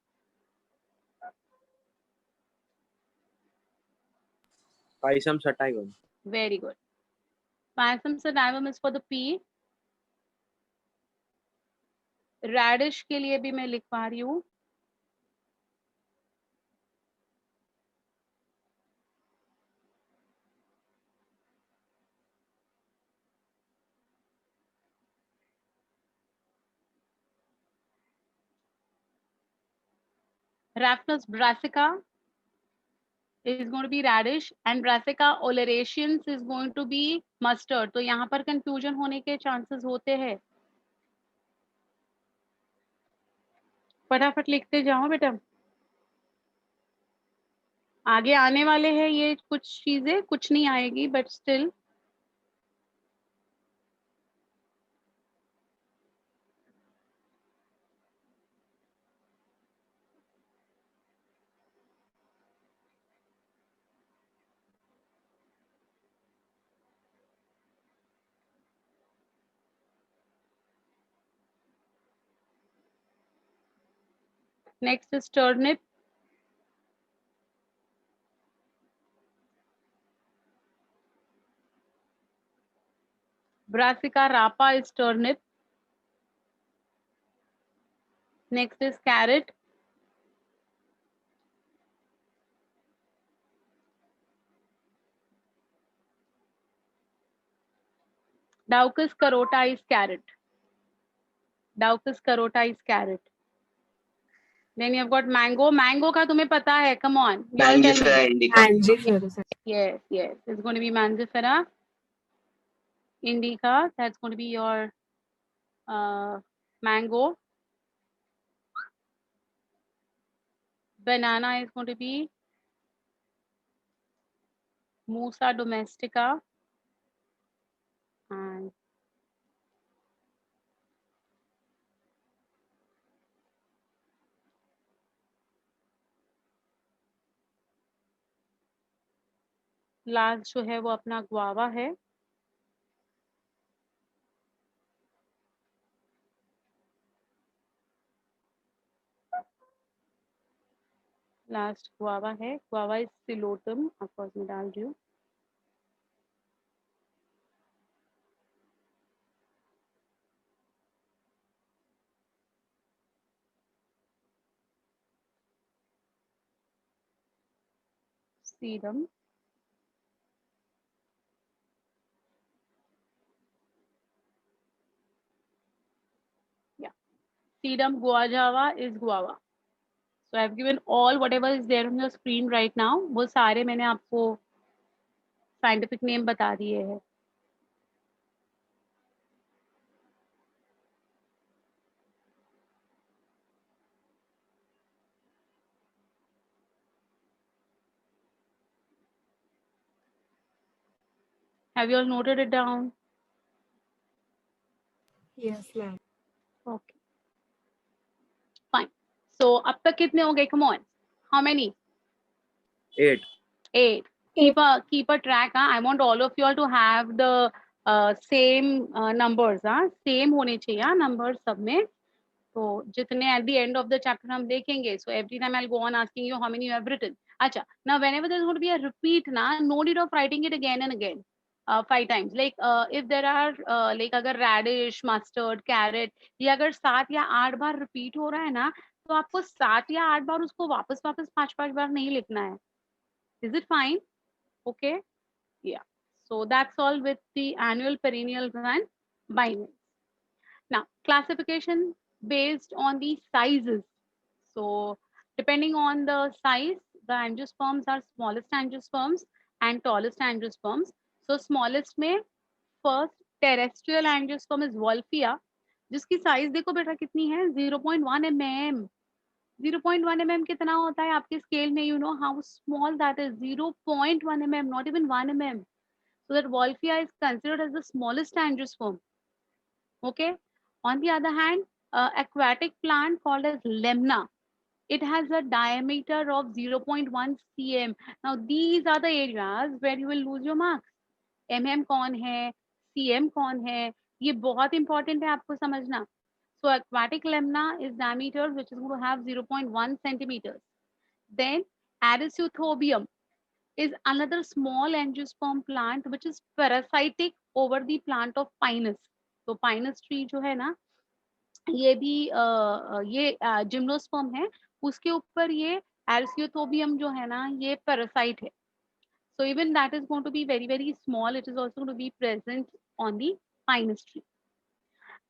Pisum sativum. Very good. Pisum sativum is for the P. Radish के लिए भी मैं लिख पा रही हूँ. Rhamnus brassica is going to be radish and Brassica oleracea is going to be mustard. तो यहाँ पर confusion होने के chances होते हैं. फटाफट लिखते जाओ बेटा. आगे आने वाले हैं ये कुछ चीजें, कुछ नहीं आएगी but still. Next is turnip. Brassica rapa is turnip. Next is carrot. Daucus carota is carrot. Daucus carota is carrot. Then you've got mango. Mango का तुम्हें पता है. Come on. You all tell me. Mangifera indica. Yes. It's going to be Mangifera. Indica, that's going to be your mango. Banana is going to be Musa domestica. And last जो है वो अपना guava है. Last guava है. Guava is Psilotum, of course मैं डाल रही हूँ. सीडम. Sedum guajava is guava. So I've given all whatever is there on your screen right now. वो सारे मैंने आपको scientific name बता दिए हैं. Have you all noted it down? Yes, ma'am. Okay. Fine. So अब तक कितने हो गए? Come on. How many? 8. 8. Keep a track. I want all of you all to have the same numbers. Same होने चाहिए numbers सब में. तो जितने at the end of the chapter हम देखेंगे. So every time I'll go on asking you how many you have written. अच्छा. Now whenever there's going to be a repeat no need of writing it again and again. 5 times. Like if there are like अगर radish, mustard, carrot ये अगर 7 या 8 बार repeat हो रहा है ना तो आपको 7 या 8 बार उसको वापस 5 बार नहीं लिखना है. Is it fine? Okay. Yeah. So that's all with the annual, perennial, and biennial. Now classification based on the sizes. So depending on the size, the angiosperms are smallest angiosperms and tallest angiosperms. So smallest में first terrestrial angiosperm is Wolffia, जिसकी size देखो बेटा कितनी है 0.1 mm. 0.1 mm कितना होता है आपके scale में? You know how small that is. 0.1 mm, not even 1 mm. So that Wolffia is considered as the smallest angiosperm. Okay. On the other hand, aquatic plant called as Lemna. It has a diameter of 0.1 cm. Now these are the areas where you will lose your marks. mm कौन है, cm कौन है, ये बहुत important है आपको समझना. So aquatic lemna is diameter which is going to have 0.1 centimeters. Then Arisothobium is another small angiosperm plant which is parasitic over the plant of Pinus. तो Pinus tree जो है ना ये भी ये जिम्नोस्पर्म है, उसके ऊपर ये एरिसियोथोबियम जो है ना ये पैरासाइट है. So even that is going to be very, very small. It is also going to be present on the Pinus tree.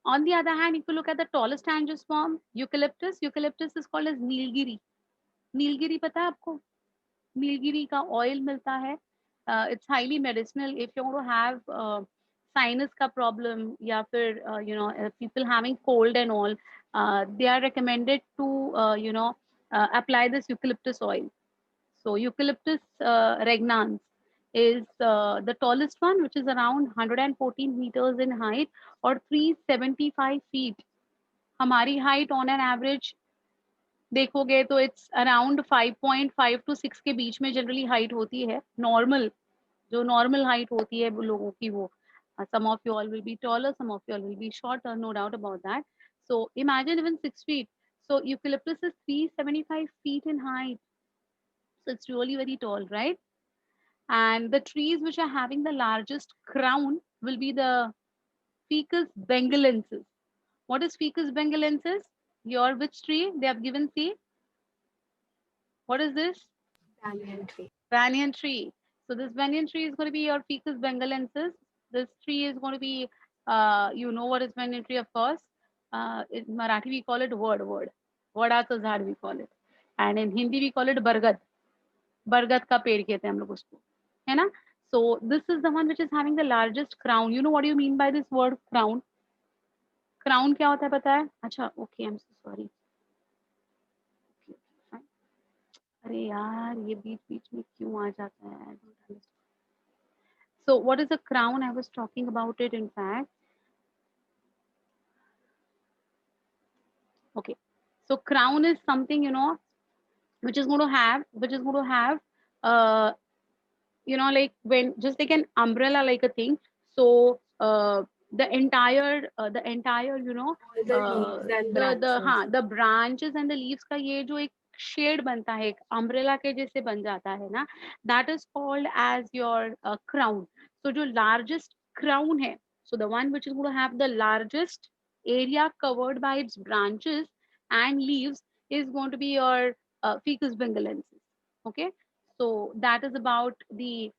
On the other hand, if you look at the tallest angiosperm, eucalyptus, eucalyptus is called as Nilgiri. Nilgiri पता है आपको? नीलगिरी का oil मिलता है. It's highly medicinal if you want to have sinus का problem या फिर you know people having cold and all, they are recommended to you know apply this eucalyptus oil. So eucalyptus regnans is the tallest one, which is around 114 meters in height or 375 feet. हमारी height on an average देखोगे तो it's around 5.5 to 6 के बीच में generally height होती है. Normal जो normal height होती है वो लोगों की वो. Some of you all will be taller, some of you all will be shorter, no doubt about that. So imagine even 6 feet. So eucalyptus is 375 feet in height. So it's really very tall, right? And the trees which are having the largest crown will be the Ficus bengalensis. What is Ficus bengalensis? Your which tree? They have given C. What is this? Banyan tree. Banyan tree. So this banyan tree is going to be your Ficus bengalensis. This tree is going to be, you know what is banyan tree, of course. In Marathi we call it word. Vadaचं झाड we call it. And in Hindi we call it बरगद. बरगद का पेड़ कहते हैं हम लोग उसको, है ना? So this is the one which is having the largest crown. You know what do you mean by this word crown? Crown क्या होता है पता है? अच्छा, okay, I'm so sorry. Okay, fine. अरे यार ये बीच बीच में क्यों आ जाता है? I don't understand. So what is a crown? I was talking about it in fact. Okay. So crown is something, you know, which is going to have uh you know, like when just like an umbrella like a thing. So the entire you know All the leaves and branches. the branches and the leaves का ये जो एक shade बनता है एक umbrella के जैसे बन जाता है ना, that is called as your crown. So जो largest crown है, so the one which is going to have the largest area covered by its branches and leaves is going to be your ficus bengalensis. Okay, so that is about the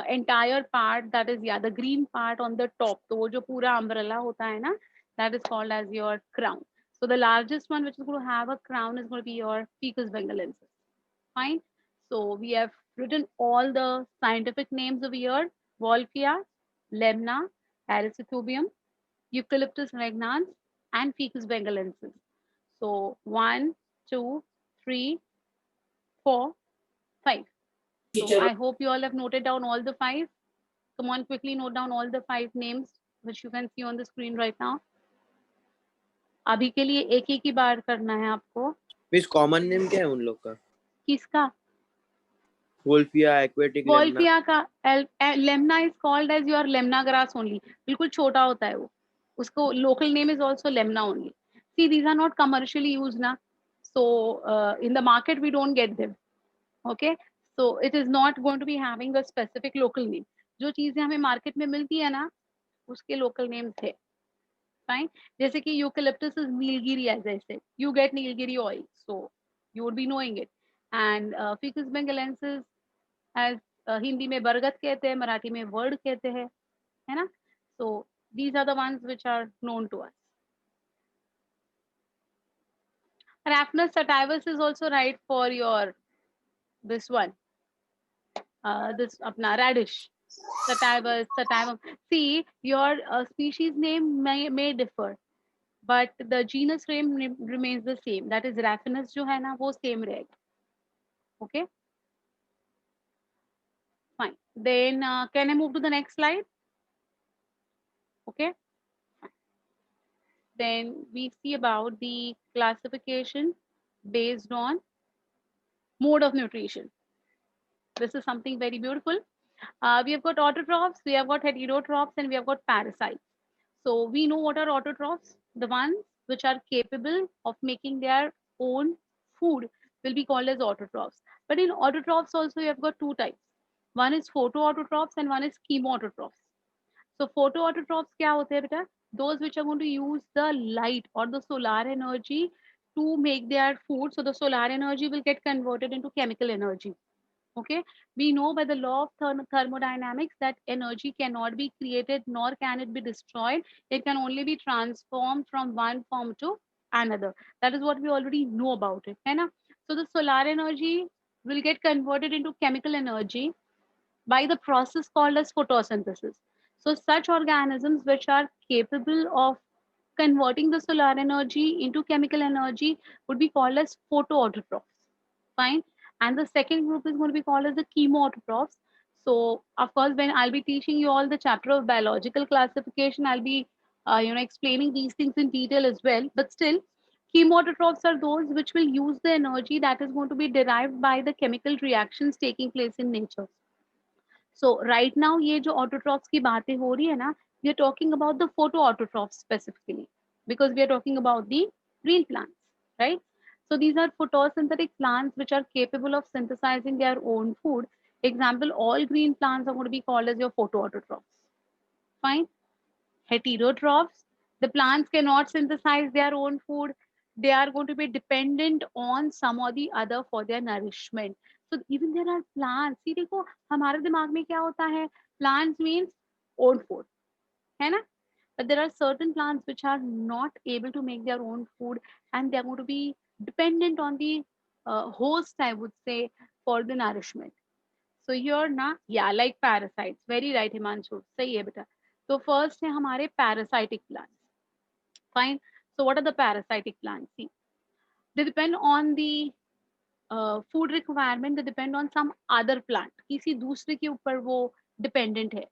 entire part, that is yeah the green part on the top. तो वो जो पूरा umbrella होता है ना, that is called as your crown. So the largest one which is going to have a crown is going to be your ficus bengalensis. Fine. So we have written all the scientific names of here: Wolffia, Lemna, Aristobium, Eucalyptus regnans, and Ficus bengalensis. So 1, 2, 3, 4, 5. So I hope you all have noted down all the 5. Come on, quickly note down all the 5 names which you can see on the screen right now. अभी के लिए एक ही बार करना है आपको. Miss common name क्या है उन लोग का? किसका? वोल्फिया, एक्वेटिक, वोल्फिया का lemna is called as your lemna grass only. बिल्कुल छोटा होता है वो, उसको local name is also lemna only. See these are not commercially used ना, so in the market we don't get them. Okay, so it is not going to be having a specific local name. जो चीजें हमें market में मिलती है ना, उसके local names है. फाइन. जैसे कि eucalyptus is nilgiri, as I said you get nilgiri oil, so you would be knowing it. And ficus benghalensis as Hindi में बरगद कहते हैं, मराठी में वर्ड कहते हैं, है ना. So these are the ones which are known to us. Rafnus sativus is also right for your this one. This apna radish. Sativus, sativum. See, your species name may differ, but the genus name remains the same. That is Raffinus जो है ना, वो same रहेगा. Okay, fine. Then can I move to the next slide? Okay. Then we see about the classification based on mode of nutrition. This is something very beautiful. We have got autotrophs, we have got heterotrophs, and we have got parasites. So we know what are autotrophs. The ones which are capable of making their own food will be called as autotrophs. But in autotrophs also, you have got 2 types. One is photoautotrophs and one is chemoautotrophs. So photoautotrophs क्या होते हैं बेटा? Those which are going to use the light or the solar energy to make their food. So the solar energy will get converted into chemical energy. Okay, we know by the law of thermodynamics that energy cannot be created nor can it be destroyed. It can only be transformed from one form to another. That is what we already know about it, है ना? So the solar energy will get converted into chemical energy by the process called as photosynthesis. So such organisms which are capable of converting the solar energy into chemical energy would be called as photoautotrophs. Fine. And the second group is going to be called as the chemoautotrophs. So of course, when I'll be teaching you all the chapter of biological classification, I'll be explaining these things in detail as well. But still, chemoautotrophs are those which will use the energy that is going to be derived by the chemical reactions taking place in nature. So right now ये जो autotrophs की बातें हो रही है ना, we are talking about the photoautotrophs specifically because we are talking about the green plants, right? So these are photosynthetic plants which are capable of synthesizing their own food. Example, all green plants are going to be called as your photoautotrophs. Fine. Heterotrophs, the plants cannot synthesize their own food. They are going to be dependent on some or the other for their nourishment. So even there are plants. See, देखो हमारे दिमाग में क्या होता है? Plants means own food, है ना? But there are certain plants which are not able to make their own food, and they are going to be dependent on the host, I would say, for the nourishment. So here ना, yeah, like parasites. Very right, Himanshu. सही है बेटा. तो first है हमारे parasitic plants. Fine. So what are the parasitic plants? See, they depend on the food requirement. They depend on some other plant. किसी दूसरे के ऊपर वो dependent है.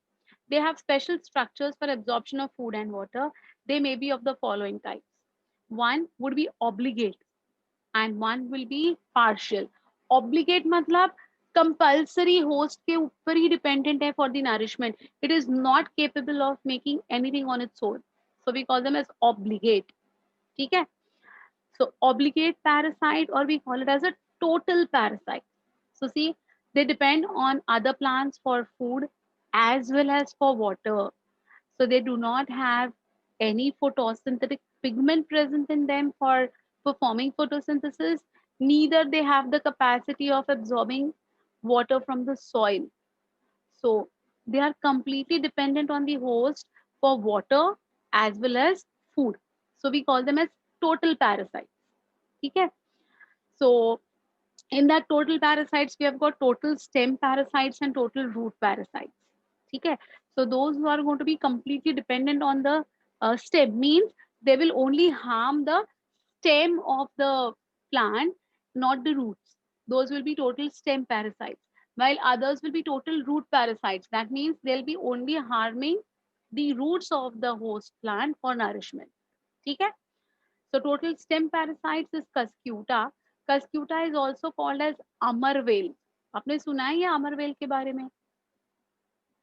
They have special structures for absorption of food and water. They may be of the following types. One would be obligate and one will be partial. Obligate मतलब compulsory host के ऊपर ही dependent है for the nourishment. It is not capable of making anything on its own. So we call them as obligate. ठीक है? So obligate parasite, or we call it as a total parasite. So see, they depend on other plants for food as well as for water. So they do not have any photosynthetic pigment present in them for performing photosynthesis. Neither they have the capacity of absorbing water from the soil. So they are completely dependent on the host for water as well as food. So we call them as total parasites. Okay. So in that total parasites, we have got total stem parasites and total root parasites. Okay. So those who are going to be completely dependent on the stem means they will only harm the stem of the plant, not the roots. Those will be total stem parasites, while others will be total root parasites. That means they'll be only harming the roots of the host plant for nourishment. Okay. So total stem parasites is Cuscuta. Cuscuta is also called as अमरवेल. आपने सुना है ये अमरवेल के बारे में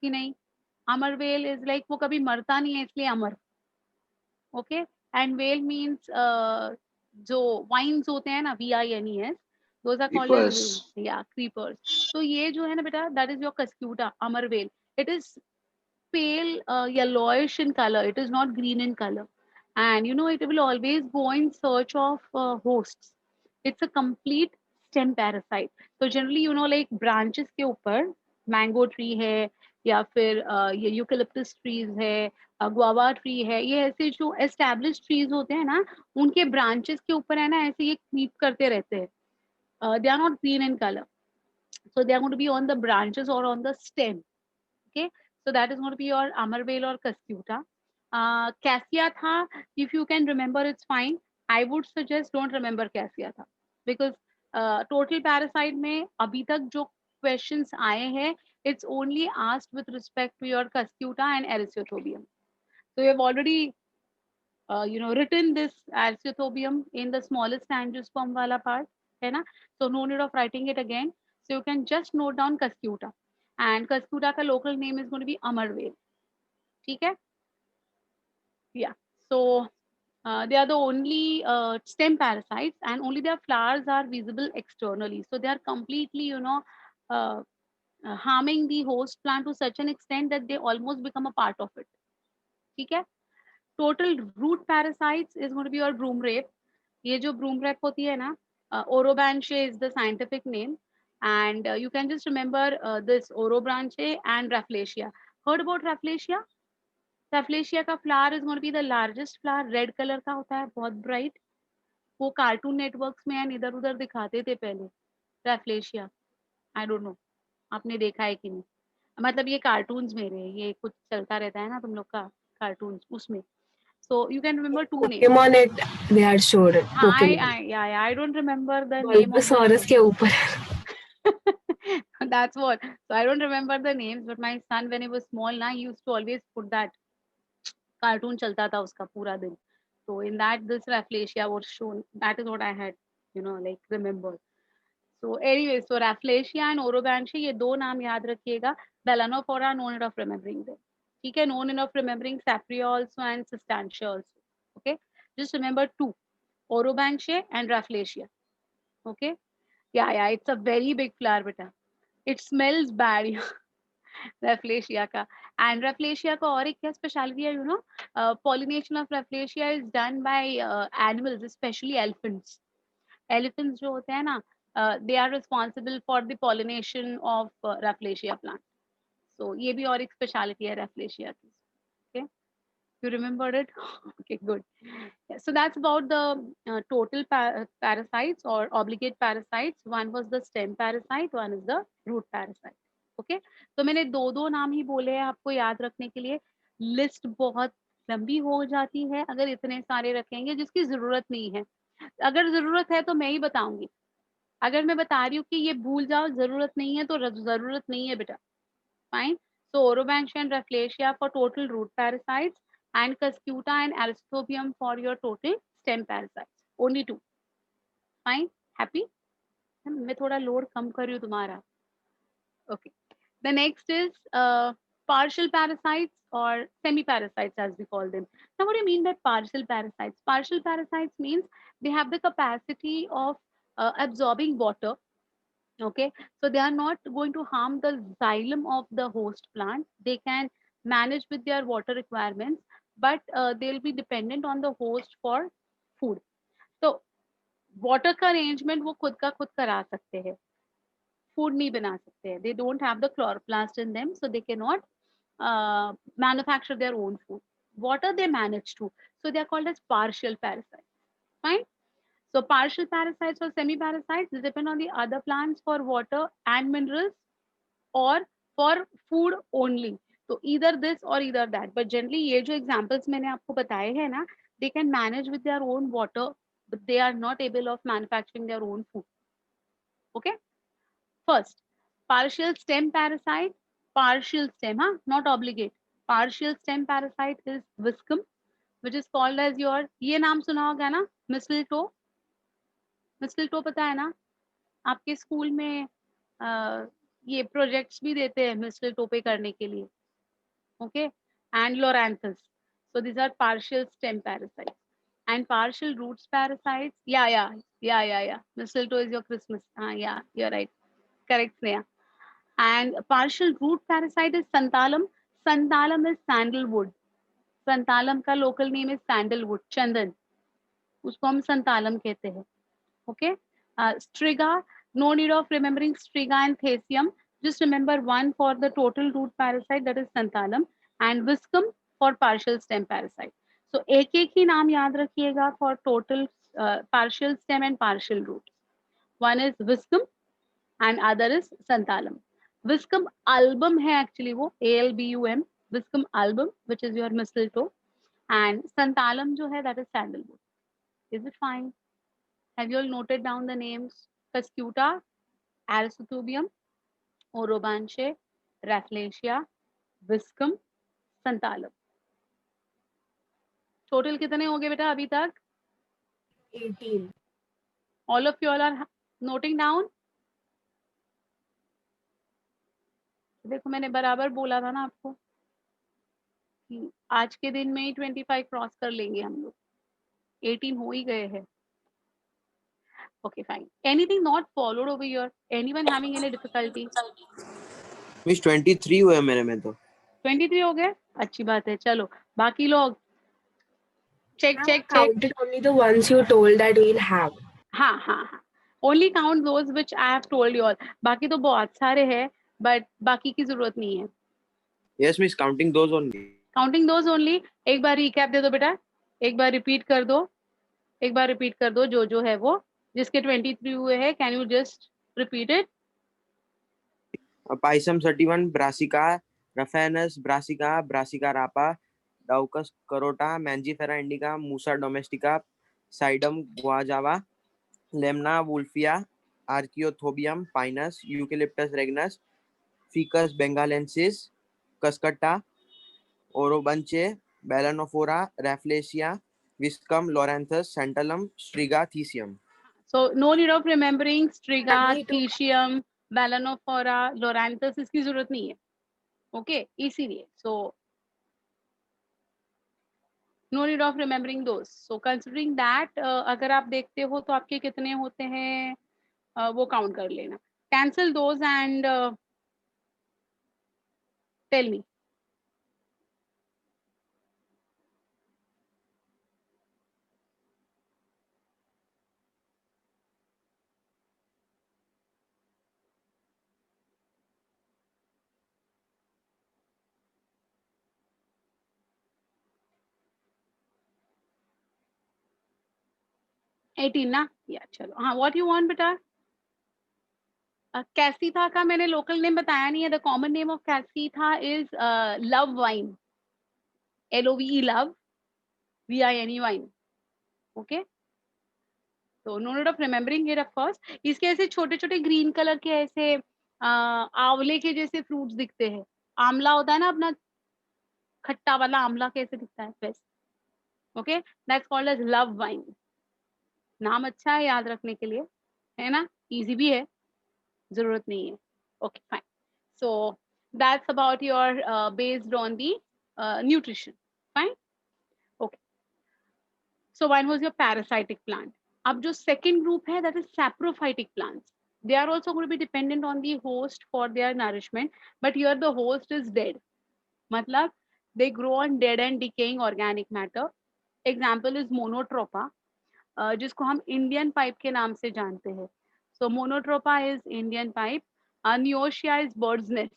कि नहीं? अमरवेल is like वो कभी मरता नहीं है इसलिए अमर. Okay, and whale means जो vines होते हैं ना, VINES, those are called as whales. Yeah, creepers. तो ये जो है ना बेटा, that is your Cuscuta, अमरवेल. It is pale yellowish in color. It is not green in color. And you know, it will always go in search of hosts. It's a complete stem parasite. So generally, you know, like branches के ऊपर mango tree है या फिर ये eucalyptus trees है, guava tree है, ये ऐसे जो established trees होते हैं ना, उनके branches के ऊपर है ना, ऐसे ये creep करते रहते हैं. They are not green in color. So they are going to be on the branches or on the stem. Okay, so that is going to be your Amarvale or Cuscuta. Cassia tha, if you can remember, it's fine. I would suggest don't remember Cassia tha, because total parasite में अभी तक जो questions आए हैं, it's only asked with respect to your Cuscuta and Erythrobium. So you have already written this Erythrobium in the smallest angiosperm wala part, है ना? So no need of writing it again. So you can just note down Cuscuta. And Cuscuta का local name is going to be Amarvale. ठीक है? Yeah. So they are the only stem parasites, and only their flowers are visible externally. So they are completely, harming the host plant to such an extent that they almost become a part of it. ठीक है? Total root parasites is going to be your broom rape. ये जो broom rape होती है ना, Orobranche is the scientific name, and you can just remember this Orobranche and Rafflesia. Heard about Rafflesia? Rafflesia का flower is going to be the largest flower, red color का होता है, बहुत bright. वो cartoon networks में इधर उधर दिखाते थे पहले. Rafflesia, I don't know, आपने देखा है कि नहीं? मतलब ये कार्टून्स में रहे, ये कुछ चलता रहता है ना तुम लोग का कार्टून्स, उसमें. So you can remember two names. Pokemon it they had showed it. Pokemon. I don't remember the name of Bulbasaurus के ऊपर. That's what. So I don't remember the names, but my son, when he was small, na, he used to always put that cartoon chalta tha uska pura din. So in that, this Rafflesia was shown. That is what I had, like remembered. So anyway, so Rafflesia and Orobranche, ये दो नाम याद रखिएगा. Belanophora, no need of remembering them. ठीक है, no need of remembering Sapria also and Cistantia also. Okay, just remember two, Orobranche and Rafflesia. Okay, yeah, it's a very big flower, beta. It smells bad. Rafflesia का. And Rafflesia का और एक क्या speciality है, pollination of Rafflesia is done by animals, especially elephants. Elephants जो होते हैं ना, they are responsible for the pollination of Rafflesia plant. So ये भी और एक speciality है Rafflesia की. Okay, you remembered it? Okay, good. Yeah, so that's about the total parasites or obligate parasites. One was the stem parasite, one is the root parasite. Okay तो मैंने दो दो नाम ही बोले हैं आपको याद रखने के लिए। लिस्ट बहुत लंबी हो जाती है अगर इतने सारे रखेंगे जिसकी जरूरत नहीं है। अगर जरूरत है तो मैं ही बताऊंगी, अगर मैं बता रही हूँ कि ये भूल जाओ जरूरत नहीं है तो जरूरत नहीं है बेटा। Fine. So Orobanche and Rafflesia for total root parasites and Cuscuta and Aristopium for your total stem parasites. Only two. Fine. Happy? मैं थोड़ा लोड कम कर रही हूँ तुम्हारा. Okay. The next is partial parasites or semi-parasites as we call them. Now what do you mean by partial parasites? Partial parasites means they have the capacity of absorbing water. Okay, so they are not going to harm the xylem of the host plant. They can manage with their water requirements, but they'll be dependent on the host for food. So water का arrangement वो खुद का खुद करा सकते हैं, food नहीं बना सकते हैं. They don't have the chloroplast in them, so they cannot manufacture their own food. Water they manage to, so they are called as partial parasites. Fine. So partial parasites or semi-parasites depend on the other plants for water and minerals or for food only. So either this or either that. But generally ये जो examples मैंने आपको बताए हैं ना, they can manage with their own water, but they are not able of manufacturing their own food. Okay. First, partial stem parasite, partial stem, huh? Not obligate. Partial stem parasite is viscum, which is called as your, ये नाम सुना होगा ना, mistletoe. मिस्टलटो पता है ना, आपके school में ये प्रोजेक्ट्स भी देते हैं मिस्टलटो पे करने के लिए. Okay and loranthus. So these are partial stem parasites and partial roots parasites. Yeah mistletoe is your Christmas. हाँ yeah you are right, correct Sneha. And partial root parasite is santalum. Santalum is sandalwood. Santalum का local name is sandalwood, chandan, उसको हम संतालम कहते हैं. Okay. Striga, no need of remembering Striga and Thesium. Just remember one for the total root parasite, that is Xanthalum, and Viscum for partial stem parasite. So एक ही नाम याद रखिएगा for total partial stem and partial root. One is Viscum and other is Xanthalum. Viscum album है actually वो, ALBUM, Viscum album, which is your mistletoe, and Xanthalum जो है that is sandalwood. Is it fine? Have you all noted down the names? Cuscuta, Aristopium, Orobanche, Rafflesia, Viscum, Santalum. Total कितने हो गए बेटा अभी तक? 18. All of you all are noting down? देखो मैंने बराबर बोला था ना आपको कि आज के दिन में ही 25 क्रॉस कर लेंगे हम लोग. 18 हो ही गए हैं. Okay, fine. Anything not followed over here? Anyone having any difficulty? Miss 23 हुए मेरे में तो. 23 हो गए, अच्छी बात है. चलो बाकी लोग check. Counted only the ones you told that we'll have. हाँ. Only count those which I have told you all. बाकी तो बहुत सारे हैं, but बाकी की जरूरत नहीं है. Yes miss, counting those only. Counting those only. एक बार recap दे दो बेटा, एक बार repeat कर दो, जो है वो, जिसके 23 हुए हैं. Can you just repeat it? Pisum 31, brassica, raphanus, brassica rapa, daucus carota, mangifera indica, musa domestica, psidium guajava, lemna wolffia, arceuthobium pinus, eucalyptus regnans, ficus benghalensis, cuscuta, orobanche, balanophora, rafflesia, viscum, loranthus, santalum, striga, thesium. So no need of remembering Striga, Agree to- Thesium, Balanophora, Loranthus, इसकी जरूरत नहीं है. Okay, इसीलिए. So no need of remembering those. So considering that, अगर आप देखते हो तो आपके कितने होते हैं, वो काउंट कर लेना. Cancel those and tell me. $18 ना. Yeah, चलो. हाँ, what you want बेटा? कैसीथा का मैंने लोकल नेम बताया नहीं है. The common name of cassytha is love vine. LOVE love, VINE vine. Okay, तो no need of remembering it of course. इसके ऐसे छोटे छोटे ग्रीन कलर के ऐसे आंवले के जैसे फ्रूट्स दिखते हैं. आंवला होता है ना अपना, खट्टा वाला आंवला कैसे दिखता है वैसे. Okay, that's called as love vine. नाम अच्छा है याद रखने के लिए, है ना, इजी भी है, जरूरत नहीं है. Okay fine. So that's about your based on the nutrition. Fine. Okay, so one was your parasitic plant. अब जो सेकंड ग्रुप है that is saprophytic plants. They are also going to be dependent on the host for their nourishment, but here the host is dead. मतलब they grow on dead and decaying organic matter. Example is monotropa, जिसको हम Indian pipe के नाम से जानते हैं. So monotropa is Indian pipe. Neottia is bird's nest.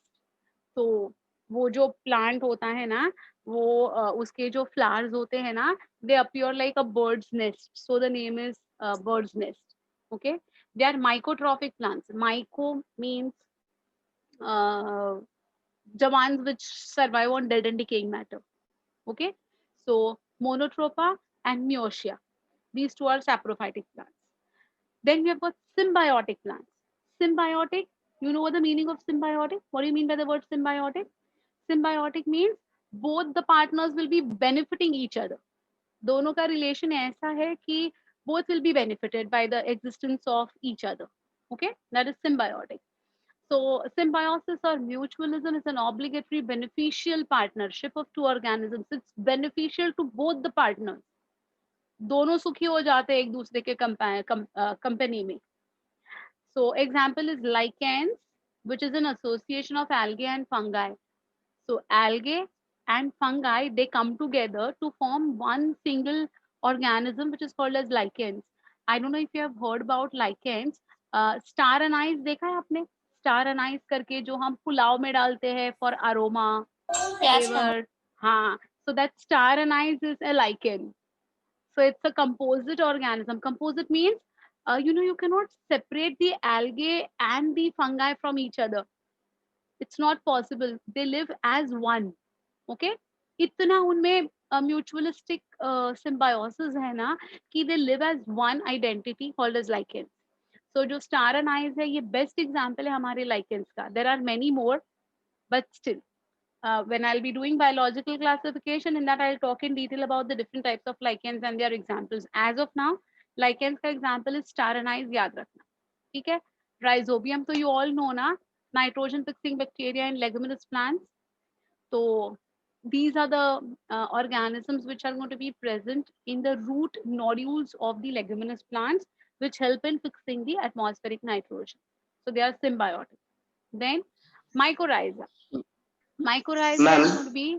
तो वो जो प्लांट होता है ना, वो उसके जो फ्लावर्स होते हैं ना, they appear like a bird's nest, so the name is bird's nest. Okay, they are mycotrophic plants. Myco means the ones which survive on dead and decaying matter. Okay, so monotropa and neotia, these two are saprophytic plants. Then we have got symbiotic plants. Symbiotic, you know what the meaning of symbiotic? What do you mean by the word symbiotic? Symbiotic means both the partners will be benefiting each other. दोनों का relation ऐसा है कि both will be benefited by the existence of each other. Okay, that is symbiotic. So symbiosis or mutualism is an obligatory beneficial partnership of two organisms. It's beneficial to both the partners. दोनों सुखी हो जाते हैं एक दूसरे के company में. So example is lichens, which is an association of algae and fungi. So algae and fungi, they come together to form one single organism which is called as lichens. I don't know if you have heard about lichens. Star anise देखा है आपने? Star anise करके जो हम पुलाव में डालते हैं for aroma, Yes, flavor. हाँ, so that star anise is a lichen. So it's a composite organism. Composite means, you cannot separate the algae and the fungi from each other. It's not possible. They live as one. Okay? इतना उनमें mutualistic symbiosis है ना कि they live as one identity called as lichens. So जो star anise है ये best example है हमारे lichens का. There are many more, but still. When I'll be doing biological classification, in that I'll talk in detail about the different types of lichens and their examples. As of now, lichens का example is star anise, याद रखना. ठीक है? Rhizobium तो you all know ना, nitrogen fixing bacteria in leguminous plants. So these are the organisms which are going to be present in the root nodules of the leguminous plants, which help in fixing the atmospheric nitrogen. So they are symbiotic. Then mycorrhiza. Mycorrhiza Ma'am, is going to be,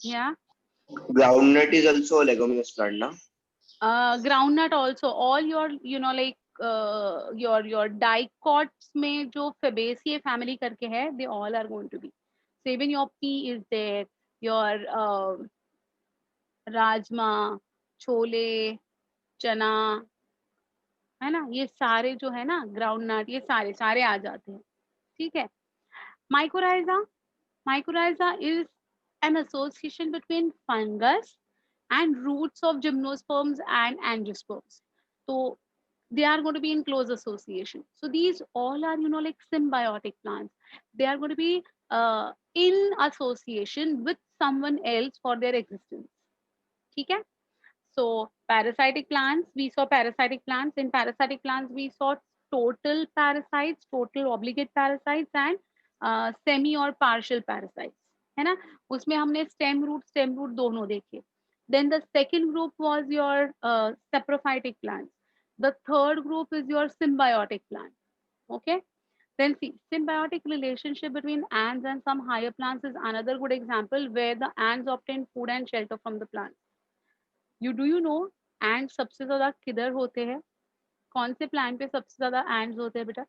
yeah. groundnut is also a leguminous plant, na? Groundnut also. All your, like your dicots में जो Fabaceae family करके है, they all are going to be. So even your pea is there, your rajma, chole, चना, है ना, ये सारे जो है ना ग्राउंडनट, ये सारे आ जाते हैं. ठीक है. Mycorrhiza is an association between fungus and roots of gymnosperms and angiosperms. So they are going to be in close association. So these all are, like symbiotic plants. They are going to be in association with someone else for their existence. Okay? So parasitic plants, we saw parasitic plants. In parasitic plants, we saw total parasites, total obligate parasites and semi or partial parasites. है ना? उसमें हमने stem root दोनों देखे. Then the second group was your saprophytic plants. The third group is your symbiotic plant. Okay? Then see, symbiotic relationship between ants and some higher plants is another good example where the ants obtain food and shelter from the plants. You know ants सबसे ज्यादा किधर होते हैं? कौन से plant पे सबसे ज्यादा ants होते हैं बेटा?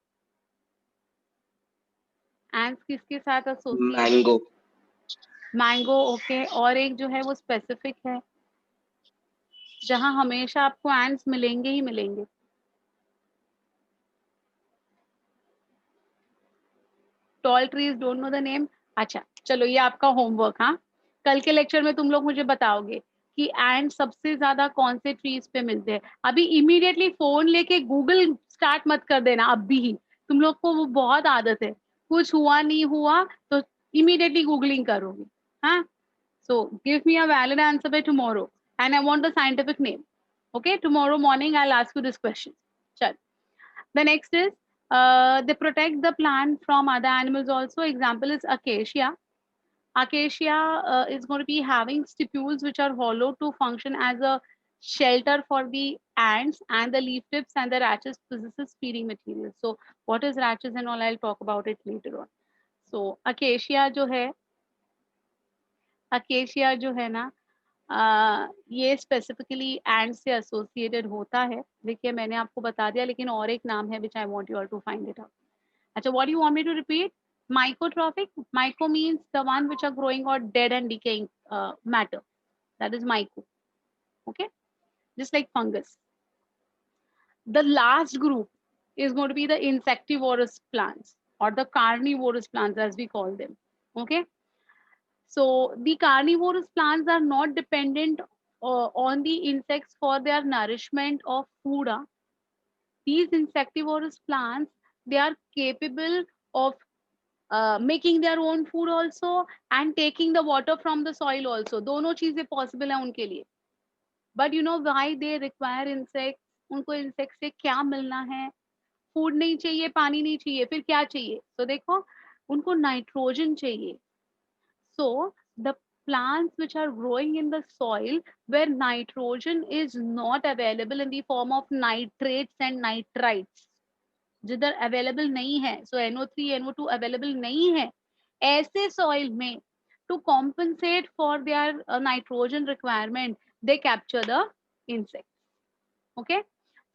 ants किसके साथ एसोसिएट? Mango. मैंगो. ओके, और एक जो है वो स्पेसिफिक है जहां हमेशा आपको ants मिलेंगे ही मिलेंगे. Tall trees don't know the name. अच्छा चलो ये आपका होमवर्क. हाँ, कल के लेक्चर में तुम लोग मुझे बताओगे कि एंड सबसे ज्यादा कौन से ट्रीज पे मिलते हैं. अभी इमीडिएटली फोन लेके गूगल स्टार्ट मत कर देना अभी ही. तुम लोग को वो बहुत आदत है, कुछ हुआ नहीं हुआ तो इमीडिएटली गूगलिंग करोगे. हाँ, so give me a valid answer by tomorrow and I want the scientific name. Okay, tomorrow morning I'll ask you this question. Chal. The next is they protect the plant from other animals also. Example is acacia. Acacia is going to be having stipules which are hollow to function as a shelter for the ants, and the leaf tips and the rachis possesses feeding material. So what is rachis and all, I'll talk about it later on. So acacia जो है, acacia जो है ना, ये specifically and से associated होता है. देखिए मैंने आपको बता दिया, लेकिन और एक नाम है which I want you all to find it out. अच्छा, what you want me to repeat? Mycotropic. Myco means the one which are growing or dead and decaying matter. That is myco. Okay, just like fungus. The last group is going to be the insectivorous plants or the carnivorous plants as we call them. Okay, so the carnivorous plants are not dependent on the insects for their nourishment of food. These insectivorous plants, they are capable of making their own food also and taking the water from the soil also. दोनों चीजें possible है उनके लिए. But you know why they require insects? उनको insects से क्या मिलना है? फूड नहीं चाहिए, पानी नहीं चाहिए, फिर क्या चाहिए? तो देखो, उनको नाइट्रोजन चाहिए. So the plants which are growing in the soil where nitrogen is not available in the form of nitrates and nitrites, जिधर अवेलेबल नहीं है, so NO3 NO2 अवेलेबल नहीं है, ऐसे सॉइल में to compensate for their nitrogen requirement, they capture the insects. Okay,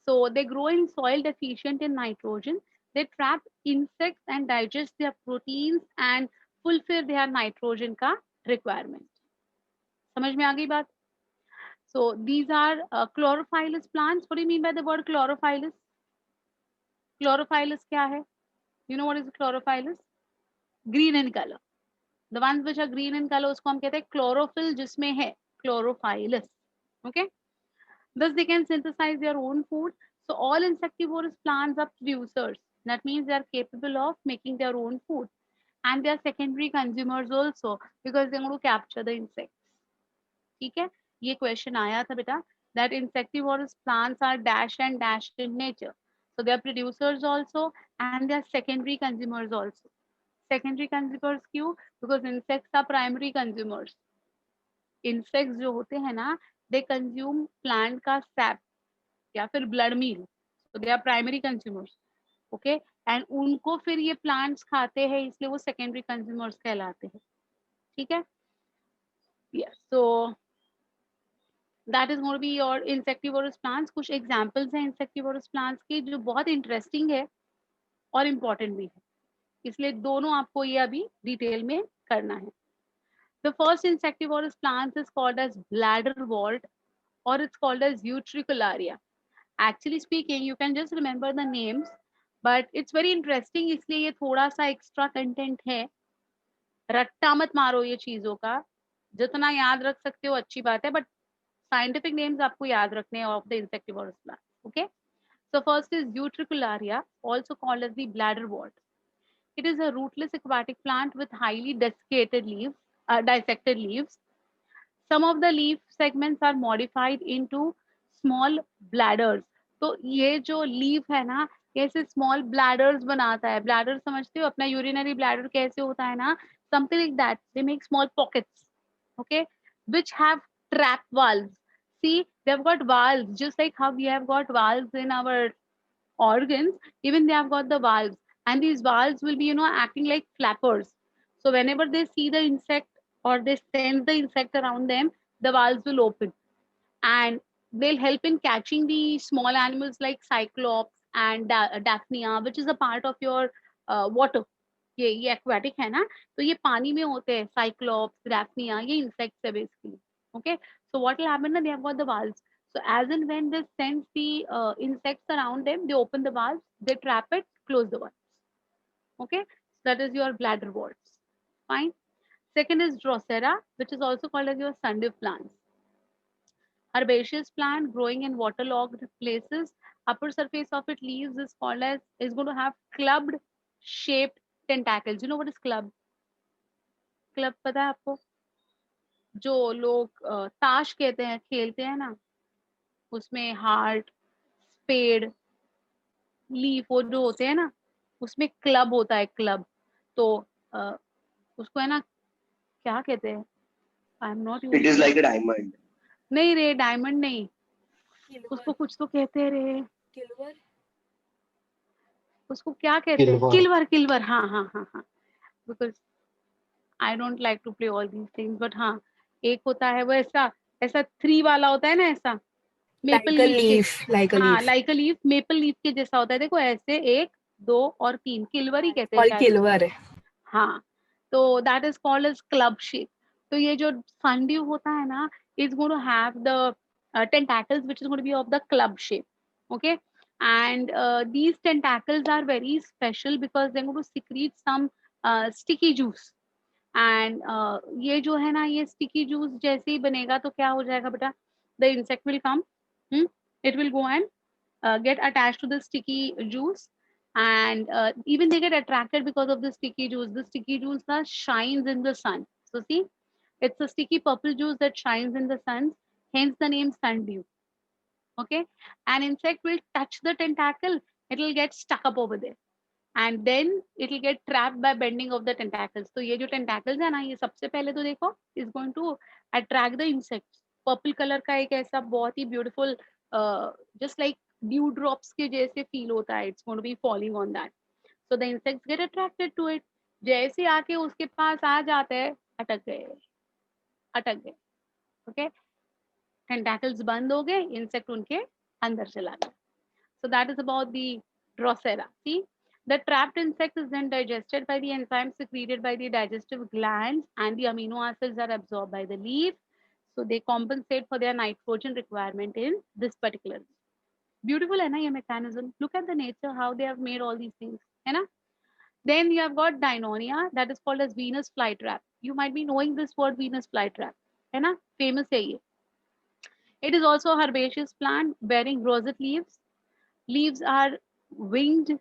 so they grow in soil deficient in nitrogen. They trap insects and digest their proteins and fulfill their nitrogen का requirement. समझ में आ गई बात? So these are chlorophyllous plants. What do you mean by the word chlorophyllous? Chlorophyllous क्या है? You know what is chlorophyllous? Green in color. The ones which are green in color उसको हम कहते हैं chlorophyll, जिसमें है chlorophyllous. Okay. Thus they can synthesize their own food. So all insectivorous plants are producers. That means they are capable of making their own food. And they are secondary consumers also because they want to capture the insects. ठीक है, ये question आया था बेटा, that insectivorous plants are dash and dash in nature. So they are producers also and they are secondary consumers also. Secondary consumers क्यों? Because insects are primary consumers. Insects जो होते हैं ना, they consume plant का sap या फिर blood meal. So they are primary consumers. Okay, and उनको फिर ये plants खाते हैं, इसलिए वो secondary consumers कहलाते हैं. ठीक है? Yes. So that is going to be your insectivorous plants. कुछ examples हैं insectivorous plants के जो बहुत interesting है और important भी है, इसलिए दोनों आपको ये अभी डिटेल में करना है. The first insectivorous plant is called as bladderwort or it's called as Utricularia. Actually speaking, you can just remember the names, but it's very interesting, इसलिए ये थोड़ा सा extra content है. रट्टा मत मारो ये चीजों का, जितना याद रख सकते हो अच्छी बात है, but scientific names आपको याद रखने हैं of the insectivorous plant. Okay, so first is Utricularia, also called as the bladderwort. It is a rootless aquatic plant with highly dissected leaves. Some of the leaf segments are modified into small bladders. तो ये जो leaf है ना, कैसे small bladders बनाता है. Bladder समझते हो, अपना यूरिनरी ब्लैडर कैसे होता है ना, something like that. They make small pockets, okay, which have trap valves. See, they've got valves, just like how we have got valves in our organs, even they have got the valves, and these valves will be, you know, acting like flappers. So whenever they see the insect or they sense the insect around them, the valves will open and they'll help in catching the small animals like cyclops and daphnia, which is a part of your water. ये aquatic है ना, तो ये पानी में होते हैं. cyclops, daphnia, ये insects है basically. Okay, so what will happen, they have got the valves. So as and when they sense the insects around them, they open the valves, they trap it, close the valves. Okay, That is your bladderworts. Fine. Second is Drosera, which is also called as your sundew plants. Herbaceous plant growing in waterlogged places. Upper surface of its leaves is called as, is going to have clubbed shaped tentacles. You know what is club? Club पता है आपको? जो लोग ताश कहते हैं, खेलते हैं ना, उसमें हार्ट, स्पेड, लीफ, वो जो होते हैं ना, उसमें क्लब होता है, क्लब. तो उसको है ना, क्या कहते हैं? I am not It is like a diamond. नहीं रे, डायमंड नहीं, उसको Silver. कुछ तो कहते हैं रे, Silver. उसको क्या कहते हैं? Silver. किल्वर, किल्वर. हाँ हाँ हाँ हाँ. Because I don't like to play all these things, but हाँ, एक होता है वो ऐसा ऐसा 3 वाला होता है ना, ऐसा Like मेपल a लीफ के, leaf. Like a हाँ, leaf. Like a leaf, maple leaf के जैसा होता है. देखो ऐसे 1, 2 और 3, किल्वर ही कहते हैं Called शायद. silver. हाँ, तो that is called as club shape. तो ये जो sundew होता है ना, is going to have the tentacles which is going to be of the club shape. Okay, and these tentacles are very special because they're going to secrete some sticky juice. And ये जो है ना, ये sticky juice जैसे ही बनेगा तो क्या हो जाएगा बेटा? The insect will come, it will go and get attached to the sticky juice, and even they get attracted because of the sticky juice. The sticky juice shines in the sun. So see, it's a sticky purple juice that shines in the sun, hence the name sundew. Okay, an insect will touch the tentacle, it will get stuck up over there, and then it will get trapped by bending of the tentacles. So ये जो tentacles है ना, ये सबसे पहले तो देखो is going to attract the insects. Purple color का एक ऐसा बहुत ही beautiful, just like dew drops के जैसे feel होता है. It's going to be falling on that. So the insects get attracted to it. जैसे आके उसके पास आ जाते हैं, अटक गए, अटक गए. Okay, tentacles बंद हो गए, insect उनके अंदर चला गया. So that is about the Drosera. See, the trapped insect is then digested by the enzymes secreted by the digestive glands, and the amino acids are absorbed by the leaf. So they compensate for their nitrogen requirement in this particular. Beautiful है ना ये mechanism. Look at the nature, how they have made all these things, है ना? Then you have got Dinonia, that is called as Venus flytrap. You might be knowing this word, Venus flytrap, है ना? Famous है ये. It is also a herbaceous plant bearing rosette leaves. Leaves are winged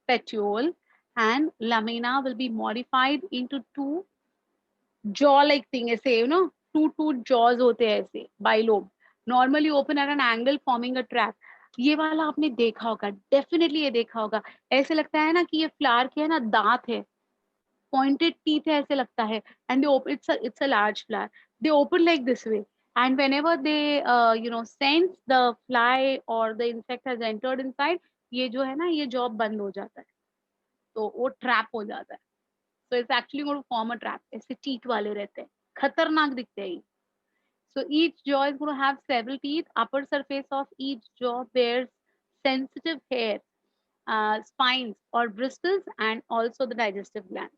petiole, and lamina will be modified into two jaw-like thing, ऐसे, you know, two jaws होते हैं ऐसे, bilobe, normally open at an angle forming a trap. ये वाला आपने देखा होगा, definitely ये देखा होगा. ऐसे लगता है ना कि ये flower के है ना दांत है, pointed teeth है, ऐसे लगता है, and they open, it's a large flower. They open like this way, and whenever they sense the fly or the insect has entered inside, ये जो है ना, ये jaw बंद हो जाता है, तो वो trap हो जाता है. So it's actually going to form a trap. ऐसे teeth वाले रहते हैं, खतरनाक दिखते हैं. So each jaw is going to have several teeth. Upper surface of each jaw bears sensitive hair, spines or bristles, and also the digestive gland.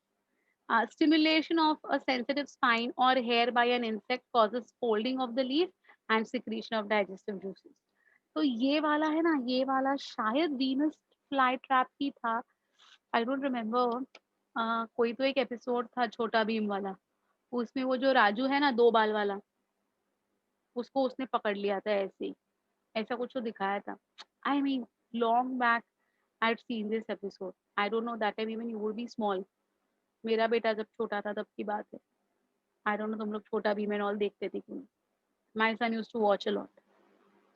Stimulation of a sensitive spine or hair by an insect causes folding of the leaf and secretion of digestive juices. तो ये वाला है ना, ये वाला शायद Venus fly trap ही था. I don't remember. कोई तो एक एपिसोड था छोटा भीम वाला, उसमें वो जो राजू है ना 2 बाल वाला, उसको उसने पकड़ लिया था ऐसे ही, ऐसा कुछ तो दिखाया था. I mean long back I had seen this episode. I don't know that time even you would B small. मेरा बेटा जब छोटा था तब की बात है. आई डोंट नो तुम लोग छोटा भीम एंड ऑल देखते थे क्यों. My son used to watch a lot,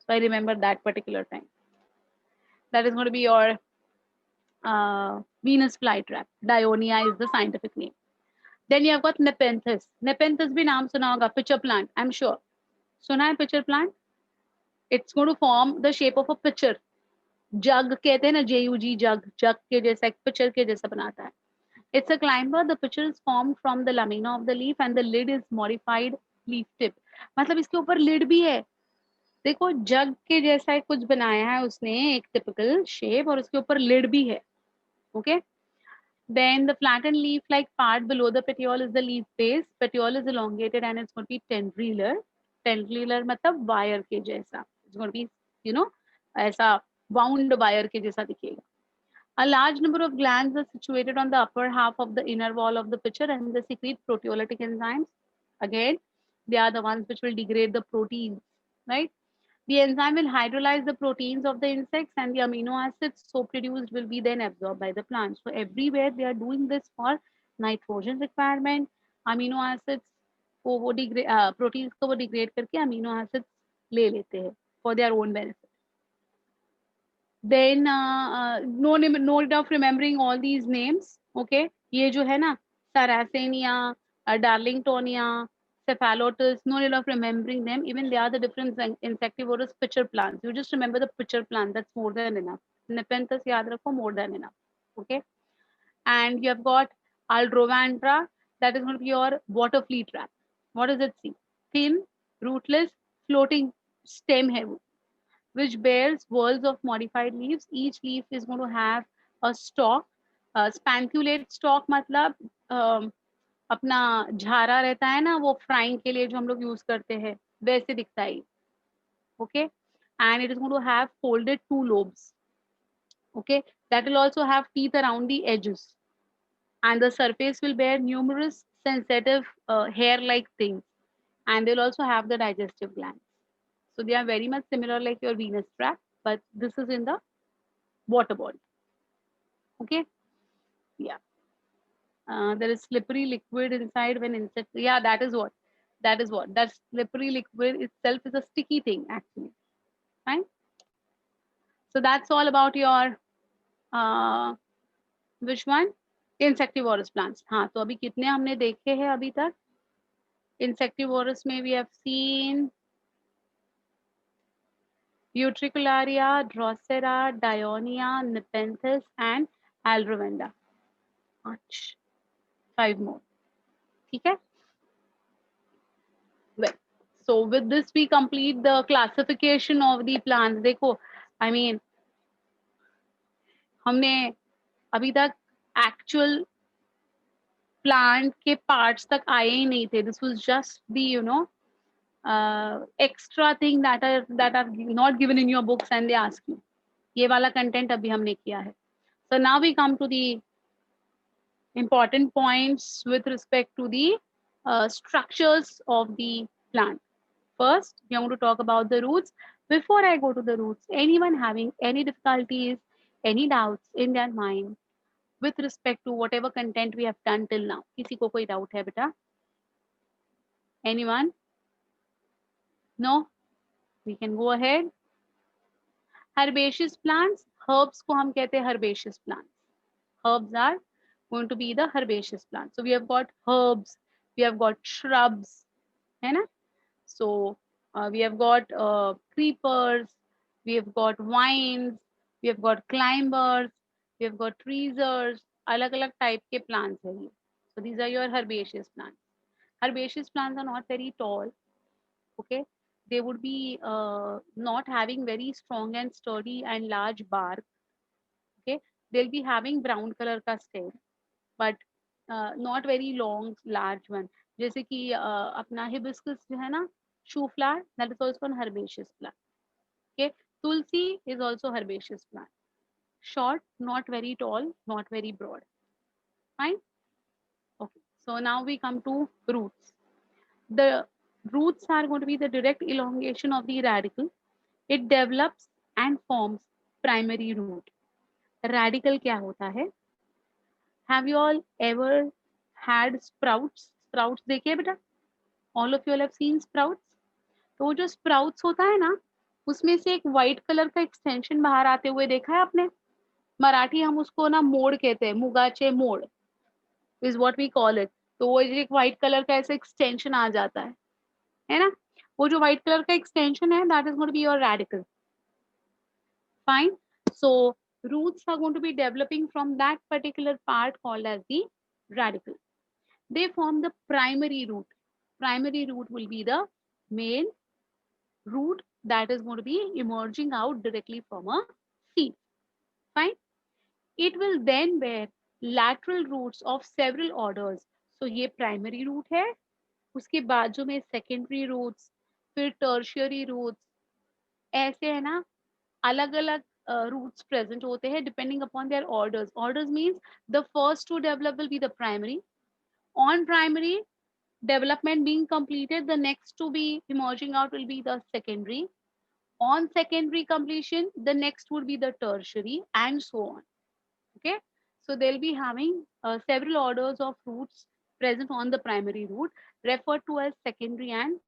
so I remember that particular time. That is going to be your Venus flytrap. Dionia is the scientific name. Then you have got Nepenthes. Nepenthes भी नाम सुना होगा. Pitcher plant, I'm sure. सुना है pitcher plant? It's going to form the shape of a pitcher. जग कहते हैं ना, JUG, जग, जग के जैसा, एक pitcher के जैसा बनाता है. It's a climber. The pitcher is formed from the lamina of the leaf and the lid is modified leaf tip. मतलब इसके ऊपर lid भी है. देखो जग के जैसा कुछ बनाया है उसने, एक typical shape, और उसके ऊपर lid भी है. Okay. Then the flattened leaf-like part below the petiole is the leaf base. Petiole is elongated and it's going to be tendrilar. Tendrilar मतलब wire के जैसा. It's going to be, you know, ऐसा wound wire के जैसा दिखेगा. A large number of glands are situated on the upper half of the inner wall of the pitcher and they secrete proteolytic enzymes. Again, they are the ones which will degrade the proteins, right? The enzyme will hydrolyze the proteins of the insects and the amino acids so produced will be then absorbed by the plant. So everywhere they are doing this for nitrogen requirement, amino acids को वो proteins को वो degrade करके amino acids ले लेते हैं for their own benefit. Then no need of remembering all these names. Okay, ये जो है ना Sarracenia, Darlingtonia, Cephalotus, no need of remembering them. Even they are the different insectivorous pitcher plants. You just remember the pitcher plant. That's more than enough. Nepenthes याद रखो, more than enough. Okay, and you have got Aldrovandra. That is going to be your water flea trap. What does it see? Thin, rootless, floating stem है वो, which bears whorls of modified leaves. Each leaf is going to have a stalk. Spanculate stalk मतलब अपना झारा रहता है ना, वो frying के लिए जो हम लोग यूज करते हैं, वैसे दिखता है. Okay, and it is going to have folded two lobes. Okay, that will also have teeth around the edges, and the surface will bear numerous sensitive hair-like things, and they'll also have the digestive glands. So they are very much similar like your venous tract, but this is in the water body. Okay, yeah. There is slippery liquid inside when insect. Yeah, that is what. That slippery liquid itself is a sticky thing actually. Fine. So that's all about your which one? Insectivorous plants. हाँ, तो अभी कितने हमने देखे हैं अभी तक? Insectivorous में we have seen Utricularia, Drosera, Dionia, Nepenthes, and Aldrovanda. 5 more. Okay. Well, so with this we complete the classification of the plants. देखो, I mean, हमने अभी तक actual plant के parts तक आए ही नहीं थे. This was just the extra thing that are not given in your books and they ask you. ये वाला content अभी हमने किया है. So now we come to the important points with respect to the structures of the plant. First, we are going to talk about the roots. Before I go to the roots, anyone having any difficulties, any doubts in their mind with respect to whatever content we have done till now? किसी को कोई doubt है बेटा? Anyone? No? We can go ahead. Herbaceous plants, herbs को हम कहते हैं herbaceous plants. Herbs are going to be the herbaceous plants. So we have got herbs, we have got shrubs, है ना? So we have got creepers, we have got vines, we have got climbers, we have got treesers, अलग-अलग type के plants हैं ये. So these are your herbaceous plants. Herbaceous plants are not very tall. Okay, they would be not having very strong and sturdy and large bark. Okay, they'll be having brown color का stem, but not very long, large one. जैसे कि अपना hibiscus जो है ना, shoe flower, that is also an herbaceous plant. Okay, tulsi is also herbaceous plant. Short, not very tall, not very broad. Fine. Okay, so now we come to roots. The roots are going to be the direct elongation of the radicle. It develops and forms primary root. Radical क्या होता है? Have you all ever had sprouts? Sprouts देखिए बेटा. All of you all have seen sprouts. तो जो sprouts होता है ना, उसमें से एक white color का extension बाहर आते हुए देखा है आपने? मराठी हम उसको ना मोड़ कहते हैं, मुगाचे मोड़ is what we call it. तो वो एक white color का ऐसे extension आ जाता है ना? वो जो white color का extension है, that is going to be your radicle. Fine. So roots are going to be developing from that particular part called as the radicle. They form the primary root. Primary root will be the main root that is going to be emerging out directly from a seed. Fine. It will then bear lateral roots of several orders. So ये primary root है, उसके बाजू में secondary roots, फिर tertiary roots, ऐसे है ना, अलग अलग roots present होते हैं depending upon their orders. Orders means the first to develop will be the primary. On primary development being completed, the next to be emerging out will be the secondary. On secondary completion, the next would be the tertiary, and so on. Okay, so they'll be having several orders of roots present on the primary root, referred to as secondary and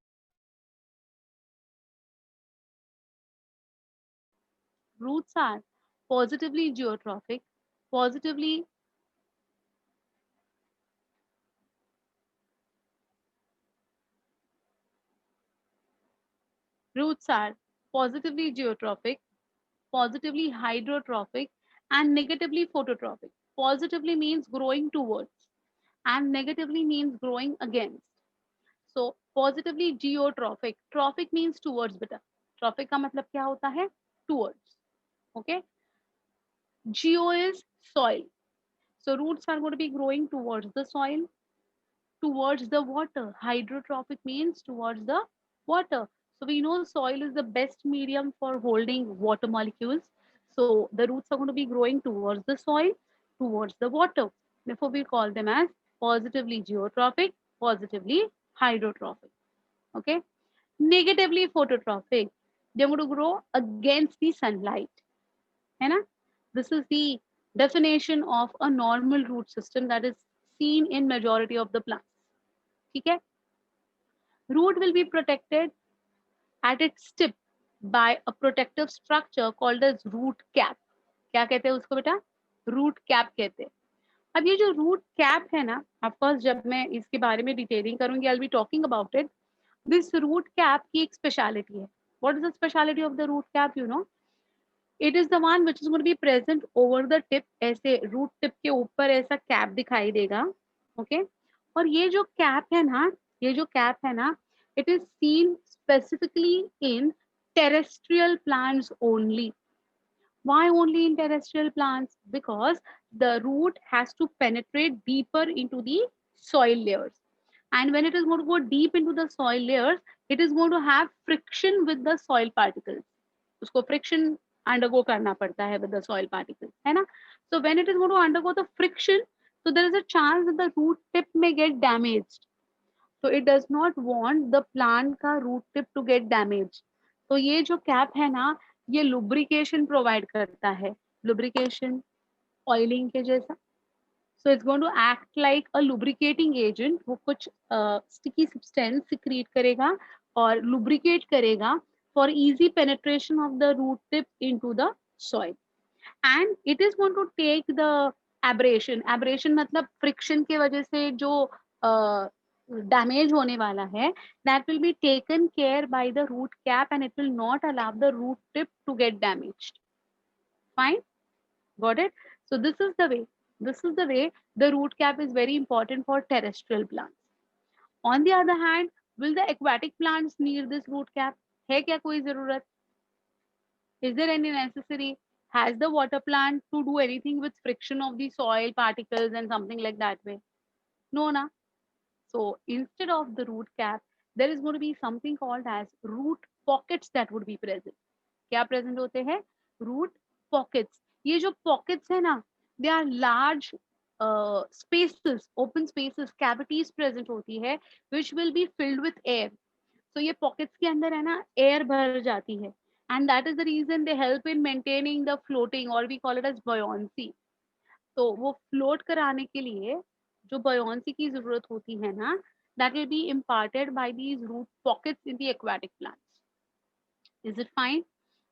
roots are positively geotrophic, positively roots are positively geotrophic, positively hydrotrophic, and negatively phototrophic. Positively means growing towards, and negatively means growing against. So positively geotrophic, trophic means towards beta. Trophic का मतलब क्या होता है? Towards. Okay. Geo is soil. So roots are going to be growing towards the soil, towards the water. Hydrotrophic means towards the water. So we know soil is the best medium for holding water molecules. So the roots are going to be growing towards the soil, towards the water. Therefore, we call them as positively geotrophic, positively hydrotrophic. Okay. Negatively phototrophic. They're going to grow against the sunlight. है ना? This is the definition of a normal root system that is seen in majority of the plants. ठीक है? Root will be protected at its tip by a protective structure called as root cap. क्या कहते हैं उसको बेटा? Root cap कहते हैं. अब ये जो root cap है ना, of course जब मैं इसके बारे में डिटेलिंग करूंगी, I'll be talking about it. This root cap की एक speciality है. What is the speciality of the root cap? You know, it is the one which is going to be present over the tip. ऐसे root tip के ऊपर ऐसा cap दिखाई देगा. Okay? और ये जो cap है ना, ये जो cap है ना, it is seen specifically in terrestrial plants only. Why only in terrestrial plants? Because the root has to penetrate deeper into the soil layers. And when it is going to go deep into the soil layers, it is going to have friction with the soil particles. उसको friction undergo करना पड़ता है with the soil particles, है ना? So when it is going to undergo the friction, so there is a chance that the root tip may get damaged. So it does not want the plant का root tip to get damaged. तो ये जो cap है ना, ये lubrication provide करता है. Lubrication, oiling के जैसा. So it's going to act like a lubricating agent. वो कुछ sticky substance secrete करेगा और lubricate करेगा for easy penetration of the root tip into the soil. And it is going to take the abrasion. Abrasion मतलब friction के वजह से जो damage होने वाला है, that will be taken care by the root cap and it will not allow the root tip to get damaged. Fine? Got it? So this is the way. This is the way the root cap is very important for terrestrial plants. On the other hand, will the aquatic plants need this root cap? है क्या कोई जरूरत? Is there any necessary? Has the water plant to do anything with friction of the soil particles and something like that way? No, na. So instead of the root cap, there is going to be something called as root pockets that would be present. क्या present होते हैं? Root pockets. ये जो pockets है ना, they are large spaces, open spaces, cavities present होती है, which will be filled with air. So ये pockets के अंदर है ना, air भर जाती है. And that is the reason they help in maintaining the floating, or we call it as buoyancy. तो वो float कराने के लिए जो buoyancy की जरूरत होती है ना, that will be imparted by these root pockets in the aquatic plants. Is it fine?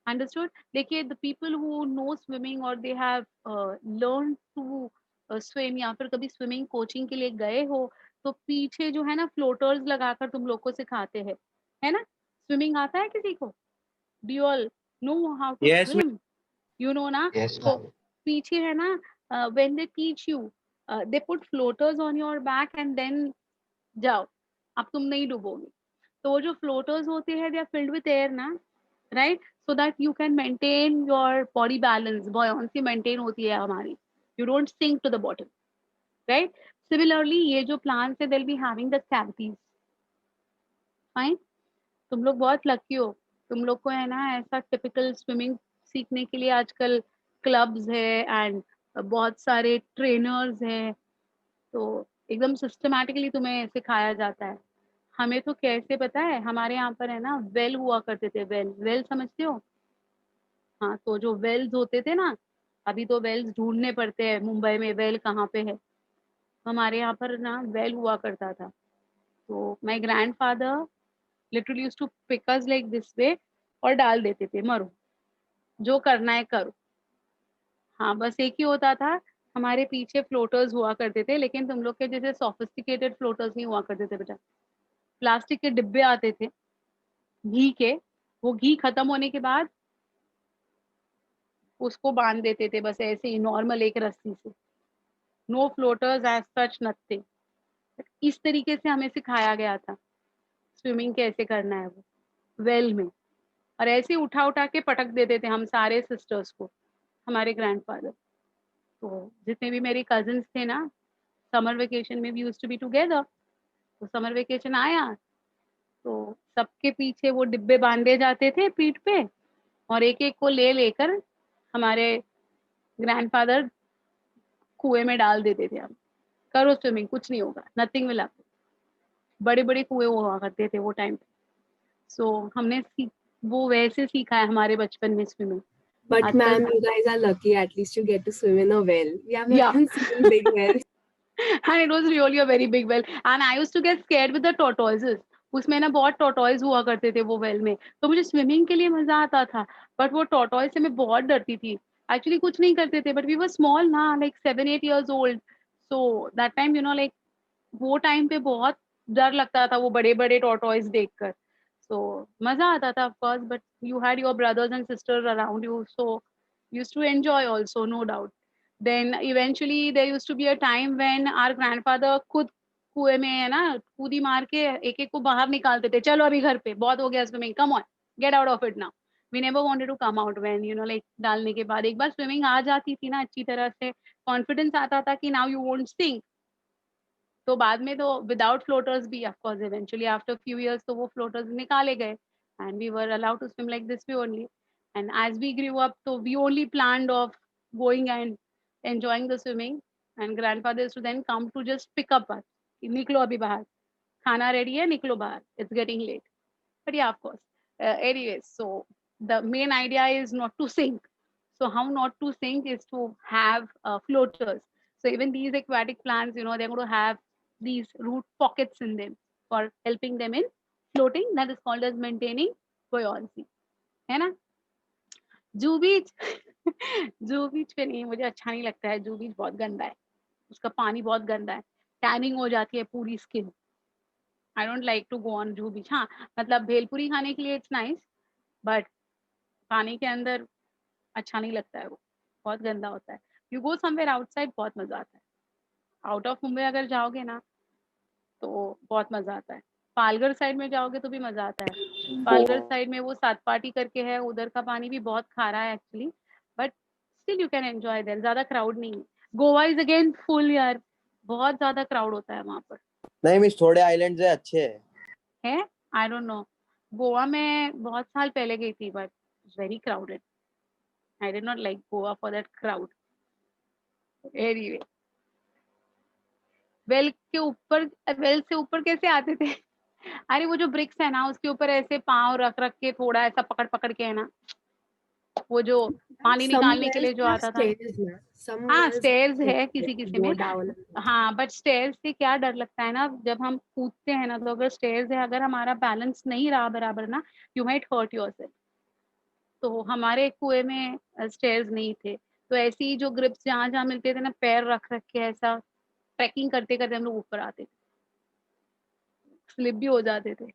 Understood? देखिए, the people who know swimming or they have learned to swim या फिर कभी swimming coaching के लिए गए हो, तो पीछे जो है ना floaters लगाकर तुम लोग को सिखाते हैं, है ना? Swimming आता है किसी को? Do you all know how to Yes, swim? You know ना? Yes, तो ma'am. पीछे है ना, when they teach you, they put floaters on your back and then जाओ, अब तुम नहीं डूबोगे. तो वो जो floaters होते हैं, they are filled with air ना, right? So that you can maintain your body balance. Buoyancy maintain होती है हमारी. You don't sink to the bottom, right? Similarly, ये जो plants है, they'll be having the cavities. Fine? तुम लोग बहुत लकी हो. तुम लोग को है ना ऐसा typical swimming सीखने के लिए आजकल क्लब्स है एंड बहुत सारे ट्रेनर्स हैं, तो एकदम सिस्टमैटिकली तुम्हें सिखाया जाता है। हमें तो कैसे पता है, हमारे यहाँ पर है ना वेल हुआ करते थे, वेल वेल समझते हो? हाँ, तो जो वेल्स होते थे ना, अभी तो वेल्स ढूंढने पड़ते हैं मुंबई में, वेल कहाँ पे है। हमारे यहाँ पर ना वेल हुआ करता था। तो my grandfather literally used to pick us like this way और डाल देते थे, मरो जो करना है करो। हाँ, बस एक ही होता था, हमारे पीछे फ्लोटर्स हुआ करते थे, लेकिन तुम लोग के जैसे सोफिस्टिकेटेड फ्लोटर्स नहीं हुआ करते थे बेटा। प्लास्टिक के डिब्बे आते थे घी के, वो घी खत्म होने के बाद उसको बांध देते थे बस ऐसे ही नॉर्मल एक रस्सी से। No floaters as such nothing. इस तरीके से हमें सिखाया गया था स्विमिंग कैसे करना है वो वेल में, और ऐसे उठा उठा के पटक देते थे हम सारे सिस्टर्स को, हमारे ग्रैंडफादर। तो जितने भी मेरे कजिन्स थे ना, समर वेकेशन में we used to be together. तो समर वेकेशन आया तो सबके पीछे वो डिब्बे बांधे जाते थे पीठ पे, और एक एक को ले लेकर हमारे ग्रैंडफादर कुएं में डाल देते थे। हम करो स्विमिंग, कुछ नहीं होगा, नथिंग विल हैपन। बड़े बड़े कुएं हुआ करते थे वो टाइम पे। सो हमने वो वैसे सीखा है हमारे बचपन में स्विमिंग। But आजकल ma'am, you guys are lucky. At least you get to swim in a well. We have या never seen big wells. and it was really a very big well and I used to get scared with the tortoises। उसमें ना बहुत tortoise हुआ करते थे वो well में, तो मुझे स्विमिंग के लिए मजा आता था, बट वो टॉर्टोइज से मैं बहुत डरती थी। एक्चुअली कुछ नहीं करते थे, बट वी वर स्मॉल ना, like 7-8 years old। So that time like वो टाइम पे बहुत डर लगता था वो बड़े बड़े टॉर्टोइज देखकर। सो मजा आता था of course, but you had your brothers and sisters around you, so used to enjoy also, no doubt। then eventually there used to be a time when our grandfather खुद कुएं में है ना कूदी मार के एक एक को बाहर निकालते थे, चलो अभी घर पे बहुत हो गया swimming, come on get out of it now. We never wanted to come out when like डालने के बाद एक बार स्विमिंग आ जाती थी ना अच्छी तरह से, कॉन्फिडेंस आता था कि नाउ यू वोंट सिंक। तो बाद में तो विदाउट फ्लोटर्स भी of course eventually after few years तो वो फ्लोटर्स निकाले गए and we were allowed to swim like this way only. And as we grew up तो we only planned of going and enjoying the swimming, and grandfather used to then come to just pick up us कि निकलो अभी बाहर, खाना ready है, निकलो बाहर, it's getting late। but yeah, of course, anyways, so the main idea is not to sink। so how not to sink is to have floaters। so even these aquatic plants, they're going to have these root pockets in them for helping them in floating, that is called as maintaining buoyancy, है ना? जू बीच जू बीच पे नहीं, मुझे अच्छा नहीं लगता है, जू बीच बहुत गंदा है, उसका पानी बहुत गंदा है, टैनिंग हो जाती है पूरी skin. I don't like to go on Juhu beach. हाँ, मतलब भेलपुरी खाने के लिए इट्स नाइस, बट पानी के अंदर अच्छा नहीं लगता है, वो बहुत गंदा होता है। यू गो समवेयर आउटसाइड, बहुत मजा आता है। आउट ऑफ मुंबई अगर जाओगे ना तो बहुत मजा आता है। पालघर साइड में जाओगे तो भी मजा आता है। पालघर साइड में वो सातपाटी करके है, उधर का पानी भी बहुत खारा है actually, but still you can enjoy there, ज्यादा क्राउड नहीं है। गोवा इज अगेन फुल यार, बहुत ज्यादा क्राउड होता है वहां पर। नहीं मिस, थोड़े आइलैंड्स है अच्छे है, आई डोंट नो, गोवा में बहुत साल पहले गई थी, but very crowded. I did not like Goa for that crowd. Anyway, well से ऊपर कैसे आते थे? अरे वो जो ब्रिक्स है ना, उसके ऊपर ऐसे पाँव रख रख के थोड़ा ऐसा पकड़ पकड़ के, है ना, वो जो पानी Some निकालने के wells लिए जो have आता था। stairs now. Some हाँ, wells स्टेयर्स have है stairs किसी किसी to go में। down. हाँ, बट स्टेयर्स से क्या डर लगता है ना, जब हम कूदते हैं ना, तो अगर स्टेयर्स है, अगर हमारा बैलेंस नहीं रहा बराबर ना, यू माइट हर्ट योरसेल्फ। तो हमारे कुएं में स्टेयर्स नहीं थे, तो ऐसी ही जो ग्रिप्स जहाँ जहाँ मिलते थे ना, पैर रख रख के ऐसा ट्रैकिंग करते करते हम लोग ऊपर आते थे, स्लिप भी हो जाते थे।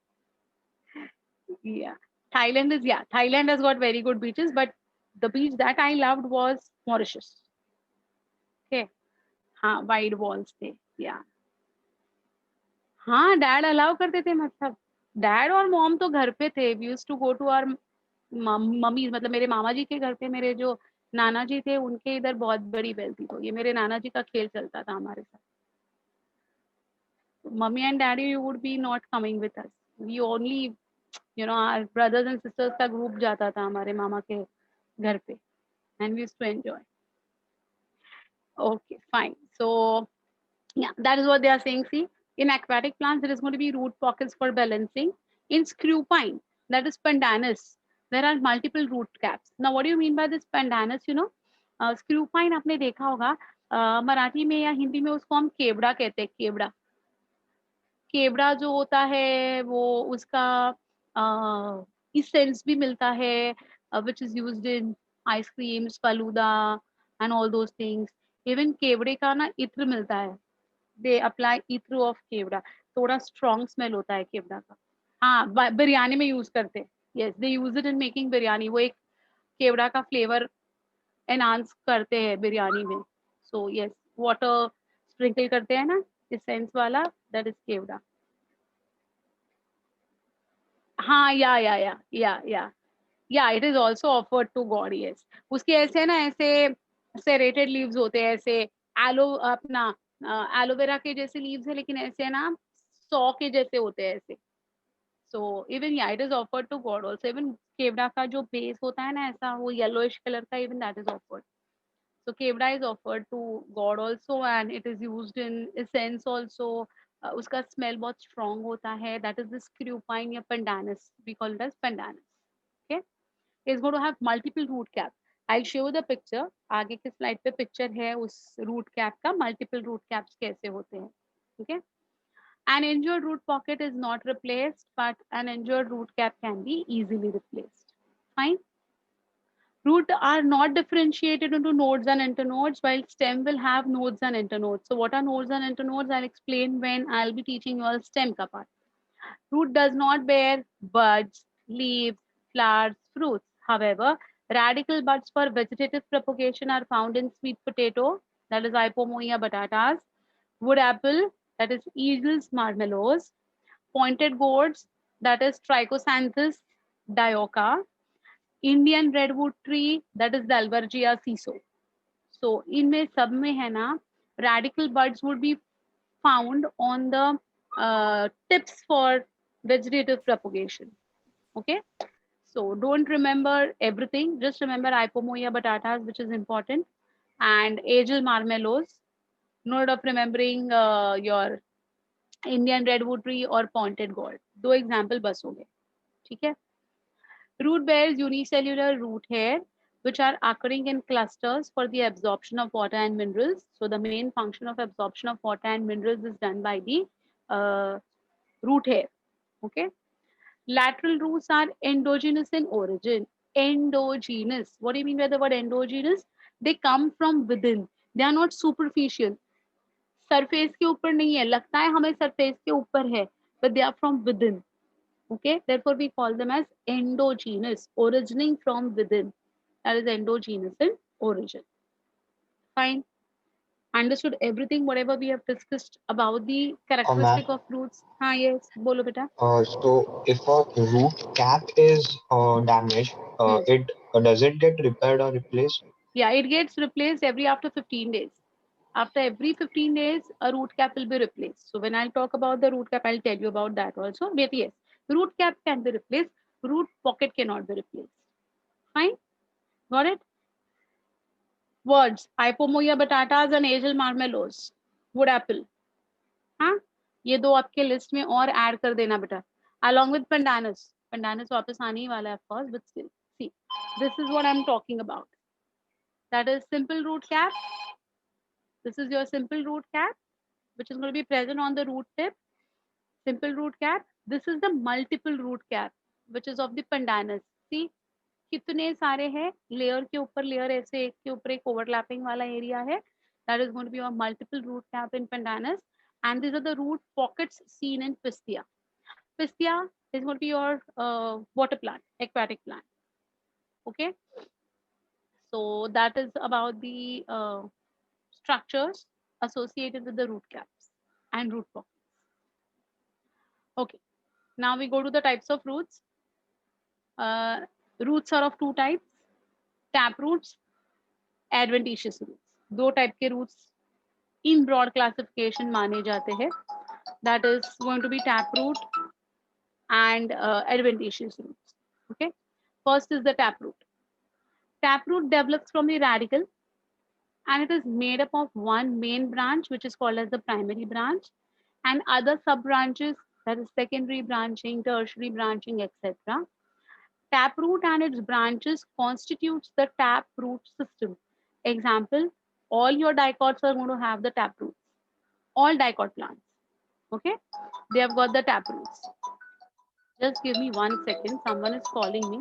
Yeah, Thailand has got very good beaches, but the beach that I loved was Mauritius। Okay, हाँ, वाइड वॉल्स थे। या हाँ, डैड अलाउ करते थे, मतलब डैड और मॉम तो घर पे थे। We used to go to our mummy, मतलब मेरे मामा जी के घर पे, मेरे जो नाना जी थे उनके इधर बहुत बड़ी वेल थी, तो ये मेरे नाना जी का खेल चलता था हमारे साथ। Mummy and daddy would be not coming with us, we only our brothers and sisters का ग्रुप जाता था हमारे मामा के घर पे, and we used to enjoy. Okay, fine. So yeah, that is what they are saying. See, in aquatic plants, there is going to be root pockets for balancing. In screw pine, that is pandanus, there are multiple root caps. Now, what do you mean by this pandanus? You know, screw pine आपने देखा होगा, मराठी में या हिंदी में उसको हम केवड़ा कहते हैं, केवड़ा। केवड़ा जो होता है वो उसका इसेंस भी मिलता है, which is used in ice creams, faluda and all those things. Even केवड़े का ना इत्र मिलता है, they apply ether of केवड़ा, थोड़ा strong smell होता है केवड़ा का। हाँ, बिरयानी में यूज करते हैं, yes, they use it in making biryani, वो एक केवड़ा का फ्लेवर एनहांस करते हैं बिरयानी में। सो यस, वाटर स्प्रिंकल करते हैं ना इसेंस वाला, दैट इज केवड़ा। हाँ, yeah it is also offered to God, yes. उसके ऐसे ना, ऐसे सेरेटेड लीव्स होते हैं, ऐसे अपना एलोवेरा के जैसे लीव्स है, लेकिन ऐसे ना 100 के जैसे होते हैं ऐसे। So even yeah it is offered to god also. Even kevda का जो बेस होता है ना ऐसा, वो येलोइश कलर का, even that is offered. So kevda is offered to God also, and it is used in essence also. उसका smell बहुत strong होता है, that is the screwpine या pandanus, we call it as pandanus. Okay, it's going to have multiple root cap. I'll show you the picture. आगे के slide पे picture है उस root cap का, multiple root caps कैसे होते हैं. Okay, an injured root pocket is not replaced, but an injured root cap can be easily replaced. Fine. Root are not differentiated into nodes and internodes, while stem will have nodes and internodes. So what are nodes and internodes? I'll explain when I'll be teaching you all stem ka part. Root does not bear buds, leaves, flowers, fruits. However, radical buds for vegetative propagation are found in sweet potato, that is Ipomoea batatas, wood apple, that is Eagle's marmallows, pointed gourds, that is Trichosanthus dioica, Indian redwood tree, that is the Dalbergia siso. So इनमें सब में है ना, radical buds would be found on the tips for vegetative propagation. Okay, so don't remember everything, just remember Ipomoea batatas, which is important, and Agel marmallows. Note of remembering your Indian redwood tree or pointed gourd. दो example बस हो गए, ठीक है? Root bears unicellular root hair, which are occurring in clusters for the absorption of water and minerals. So the main function of absorption of water and minerals is done by the root hair. Okay. Lateral roots are endogenous in origin. Endogenous. What do you mean by the word endogenous? They come from within. They are not superficial. Surface के ऊपर नहीं है, लगता है हमें surface के ऊपर है, but they are from within. Okay, therefore we call them as endogenous, originating from within. That is endogenous in origin. Fine. Understood everything, whatever we have discussed about the Ma'am, characteristic of roots. हाँ, yes, बोलो बेटा. so if a root cap is damaged, it does it get repaired or replaced? Yeah, it gets replaced every after 15 days. After every 15 days, a root cap will be replaced. So when I'll talk about the root cap, I'll tell you about that also. But yes, root cap can be replaced. Root pocket cannot be replaced. Fine. Got it? Words: Ipomoea batatas and Agel marmallows. Wood apple. हाँ, ये दो आपके list में और add कर देना बेटा. Along with pandanus. Pandanus वापस आने ही वाला है, of course, but still. See, this is what I'm talking about. That is simple root cap. This is your simple root cap, which is going to be present on the root tip. Simple root cap. This is the multiple root cap, which is of the pandanus. See, कितने सारे हैं, layer के ऊपर layer, ऐसे एक के ऊपर एक ओवरलैपिंग वाला एरिया है. That is going to be a multiple root cap in pandanus, and these are the root pockets seen in pistia. Pistia is going to be your water plant, aquatic plant. Okay, so that is about the structures associated with the root caps and root pockets. Okay, now we go to the types of roots. Roots are of two types: tap roots, adventitious roots. दो type के roots in broad classification माने जाते हैं. That is going to be tap root and adventitious roots. Okay, first is the tap root. Taproot develops from the radicle and it is made up of one main branch, which is called as the primary branch, and other sub branches, that is secondary branching, tertiary branching, etc. Taproot and its branches constitutes the taproot system. Example, all your dicots are going to have the taproots. All dicot plants. Okay, they have got the taproots. Just give me 1 second. Someone is calling me.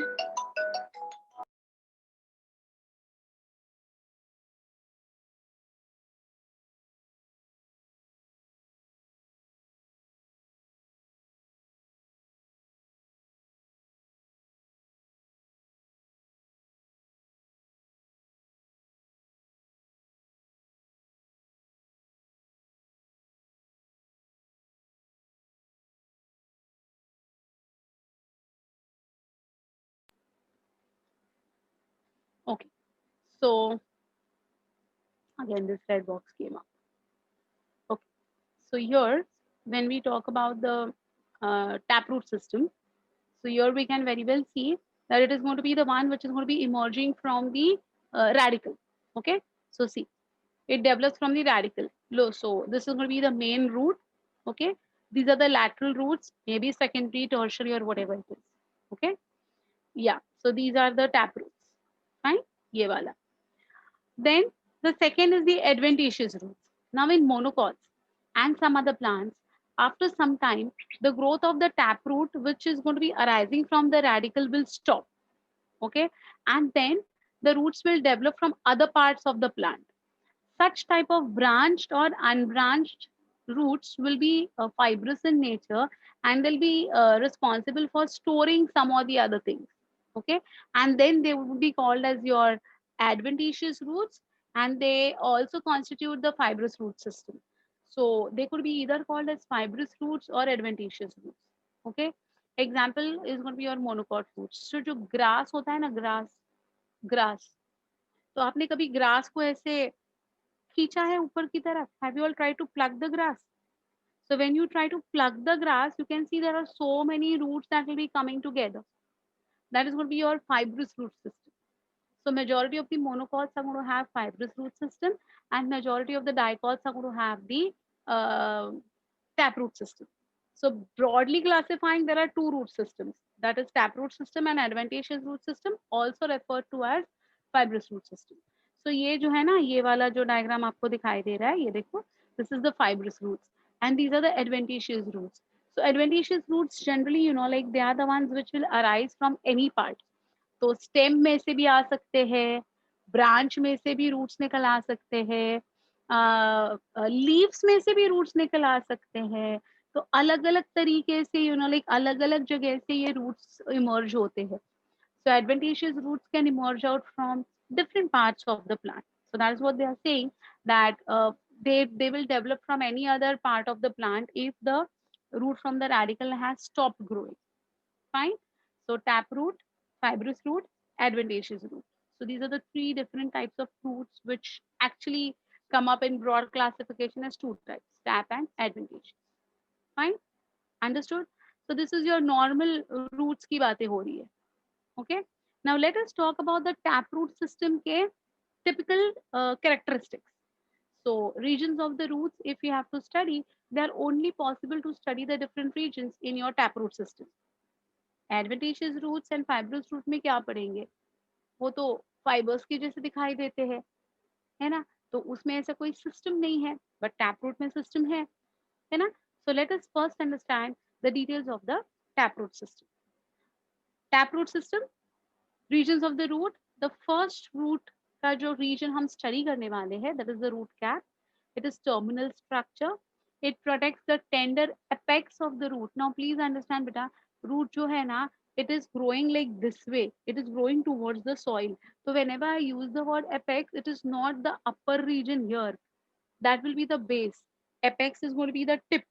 Okay, so again, this red box came up. Okay, so here, when we talk about the taproot system, so here we can very well see that it is going to be the one which is going to be emerging from the radicle. Okay, so see, it develops from the radicle. So this is going to be the main root. Okay, these are the lateral roots, maybe secondary, tertiary, or whatever it is. Okay, yeah, so these are the taproots. Fine, ye wala. Then the second is the adventitious roots. Now in monocots and some other plants, after some time, the growth of the taproot, which is going to be arising from the radicle, will stop. Okay, and then the roots will develop from other parts of the plant. Such type of branched or unbranched roots will be fibrous in nature and they'll be responsible for storing some or the other things. Okay, and then they would be called as your adventitious roots, and they also constitute the fibrous root system. So they could be either called as fibrous roots or adventitious roots. Okay, example is going to be your monocot roots. So जो grass होता है ना, grass, तो आपने कभी grass को ऐसे खींचा है ऊपर की तरफ? Have you all tried to pluck the grass? So when you try to pluck the grass, you can see there are so many roots that will be coming together. That is going to be your fibrous root system. So majority of the monocots are going to have fibrous root system, and majority of the dicots are going to have the taproot system. So broadly classifying, there are two root systems. That is taproot system and adventitious root system, also referred to as fibrous root system. So ये जो है ना, ये वाला जो diagram आपको दिखाई दे रहा है, ये देखो, this is the fibrous roots, and these are the adventitious roots. So adventitious roots generally, you know, like they are the ones which will arise from any part. तो स्टेम में से भी आ सकते हैं, ब्रांच में से भी रूट्स निकल आ सकते हैं, लीव्स में से भी रूट्स निकल आ सकते हैं. तो अलग अलग तरीके से, यू नो, लाइक अलग अलग जगह से ये रूट्स इमर्ज होते हैं. So adventitious roots can emerge out from different parts of the plant. So that is what they are saying, that they will develop from any other part of the plant if the root from the radicle has stopped growing. Fine. So taproot, fibrous root, adventitious root. So these are the three different types of roots which actually come up in broad classification as two types, tap and adventitious. Fine. Understood? So this is your normal roots की बातें हो रही है. Okay. Now let us talk about the taproot system के typical characteristics. So regions of the roots, if you have to study, they are only possible to study the different regions in your taproot system. Adventitious roots and fibrous root में क्या पढ़ेंगे? वो तो fibres के जैसे दिखाई देते हैं, है ना? तो उसमें ऐसा कोई सिस्टम नहीं है, बट टैपरूट में सिस्टम है ना? So let us first understand the details of the taproot system. Taproot system, regions of the root. The first root का जो region हम study करने वाले हैं, that is the root cap. It is terminal structure. It protects the tender apex of the root. Now please understand बेटा, root जो है ना, it is growing like this way. It is growing towards the soil. So whenever I use the word apex, it is not the upper region here. That will be the base. Apex is going to be the tip.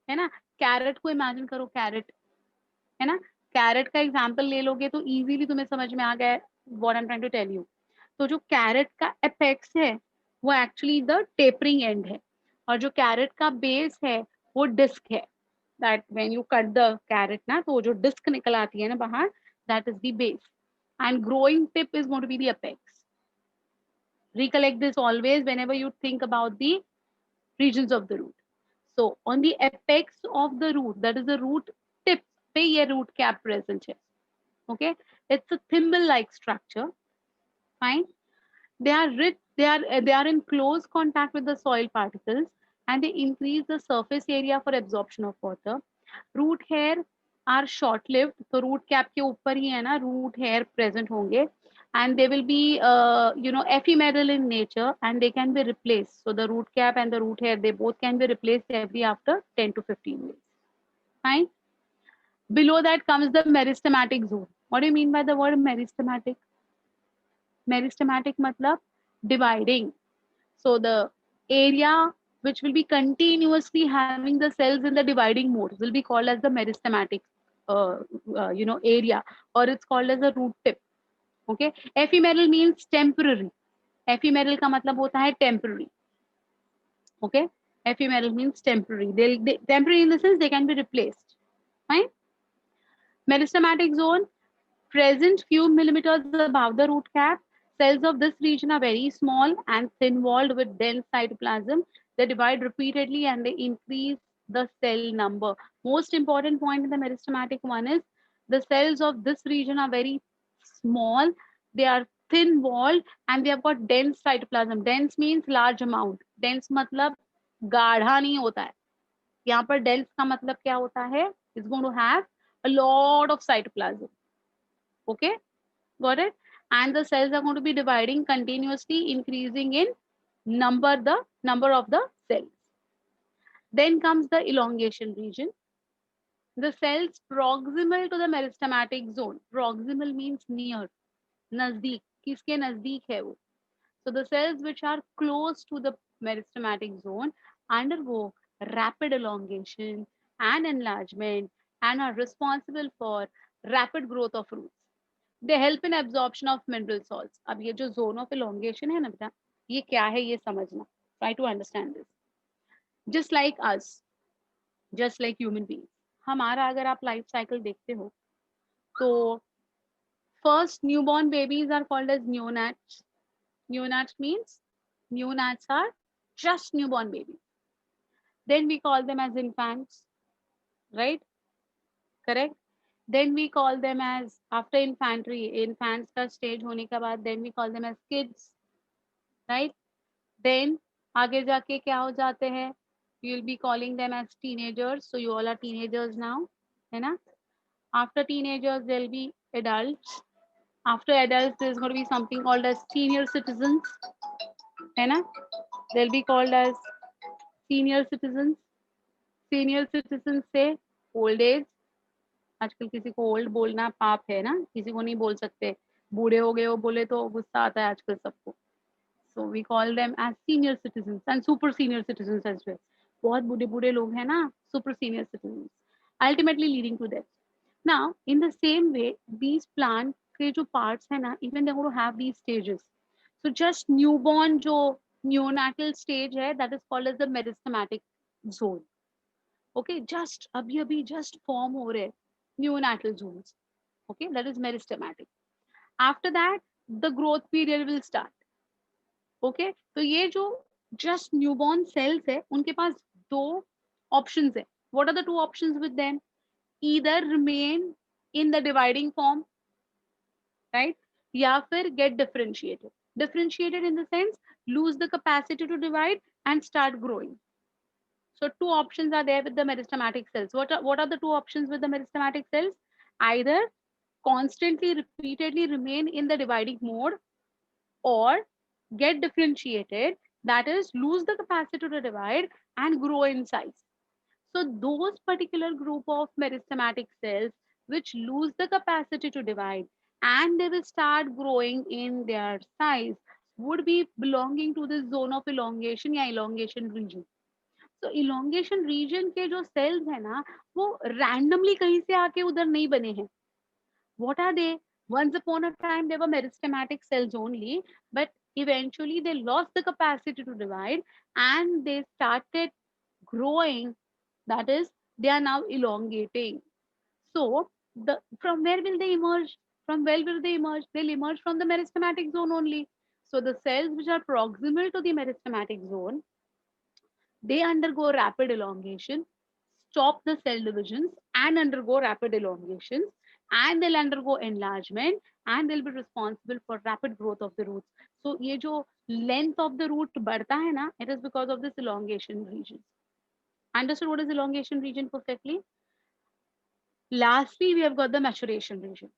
है ना? Carrot को imagine करो, carrot, है ना? Carrot का example ले लोगे तो easily तुम्हें समझ में आ गया what I'm trying to tell you. तो जो carrot का apex है, वो actually the tapering end है, और जो carrot का base है, वो disc है. That when you cut the carrot ना, तो जो disc निकल आती है ना बाहर, that is the base. and growing tip is going to be the apex. Recollect this always whenever you think about the regions of the root. So on the apex of the root, that is the root tip, पे ये root cap present है. Okay, it's a thimble-like structure. Fine. They are rich. They are in close contact with the soil particles, and they increase the surface area for absorption of water. Root hair are short-lived, तो root cap के ऊपर ही है ना root hair present होंगे, and they will be ephemeral in nature, and they can be replaced. So the root cap and the root hair, they both can be replaced every after 10 to 15 days. Fine. Below that comes the meristematic zone. What do you mean by the word meristematic? Meristematic matlab dividing. So the area which will be continuously having the cells in the dividing mode will be called as the meristematic area, or it's called as a root tip. Okay. Ephemeral means temporary. Ephemeral का मतलब होता है temporary. Okay. Ephemeral means temporary. They temporary in the sense they can be replaced. Fine. Meristematic zone present few millimeters above the root cap. Cells of this region are very small and thin-walled with dense cytoplasm. They divide repeatedly and they increase the cell number. Most important point in the meristematic one is the cells of this region are very small. They are thin-walled and they have got dense cytoplasm. Dense means large amount. Dense मतलब गाढ़ा नहीं होता है. यहाँ पर dense का मतलब क्या होता है? It's going to have a lot of cytoplasm. Okay, got it? And the cells are going to be dividing continuously, increasing in the number of the cells. Then comes the elongation region. The cells proximal to the meristematic zone. Proximal means near, nazdik. किसके नजदीक है वो? So the cells which are close to the meristematic zone undergo rapid elongation and enlargement and are responsible for rapid growth of roots. They help in absorption of mineral salts. अब ये जो zone of elongation है ना बेटा, ये क्या है ये समझना. Try to understand this. Just like us, just like human beings. हमारा अगर आप life cycle देखते हो, तो first newborn babies are called as neonates. Neonates means neonates are just newborn babies. Then we call them as infants, right? Correct? Then we call them as after infantry, infants का stage होने के बाद, then we call them as kids, right? Then आगे जाके क्या हो जाते हैं? We will be calling them as teenagers. So you all are teenagers now, है ना? After teenagers, there will be adults. After adults, there is going to be something called as senior citizens, है ना? They'll be called as senior citizens. Senior citizens से old age. आजकल किसी को old बोलना पाप है ना, किसी को नहीं बोल सकते. बूढ़े हो गए हो बोले तो गुस्सा आता है आजकल सबको. So we call them as senior citizens and super senior citizens as well. बहुत बूढ़े बूढ़े लोग हैं ना, super senior citizens, ultimately leading to death. Now in the same way, these plant के जो parts है ना, even they're going to have these stages. So just newborn जो neonatal stage है, that is called as the meristematic zone. Okay, just अभी just form हो रहे neonatal zones. Okay, that is meristematic. After that, the growth period will start. Okay, तो ये जो just newborn cells है, उनके पास दो options है. What are the two options with them? Either remain in the dividing form, right? या फिर get differentiated. Differentiated in the sense, lose the capacity to divide and start growing. So two options are there with the meristematic cells. What are the two options with the meristematic cells? Either constantly, repeatedly remain in the dividing mode, or get differentiated, that is lose the capacity to divide and grow in size. So those particular group of meristematic cells which lose the capacity to divide and they will start growing in their size would be belonging to this zone of elongation या elongation region. तो elongation region के जो cells है ना, वो randomly कहीं से आके उधर नहीं बने हैं. What are they? Once upon a time they were meristematic cells only, but eventually they lost the capacity to divide and they started growing. That is, they are now elongating. So from where will they emerge? From where will they emerge? They'll emerge from the meristematic zone only. So the cells which are proximal to the meristematic zone, they undergo rapid elongation, stop the cell divisions and undergo rapid elongations, and they'll undergo enlargement, and they'll be responsible for rapid growth of the roots. So ये जो length of the root बढ़ता है ना, it is because of this elongation region. Understood what is elongation region perfectly? Lastly, we have got the maturation region.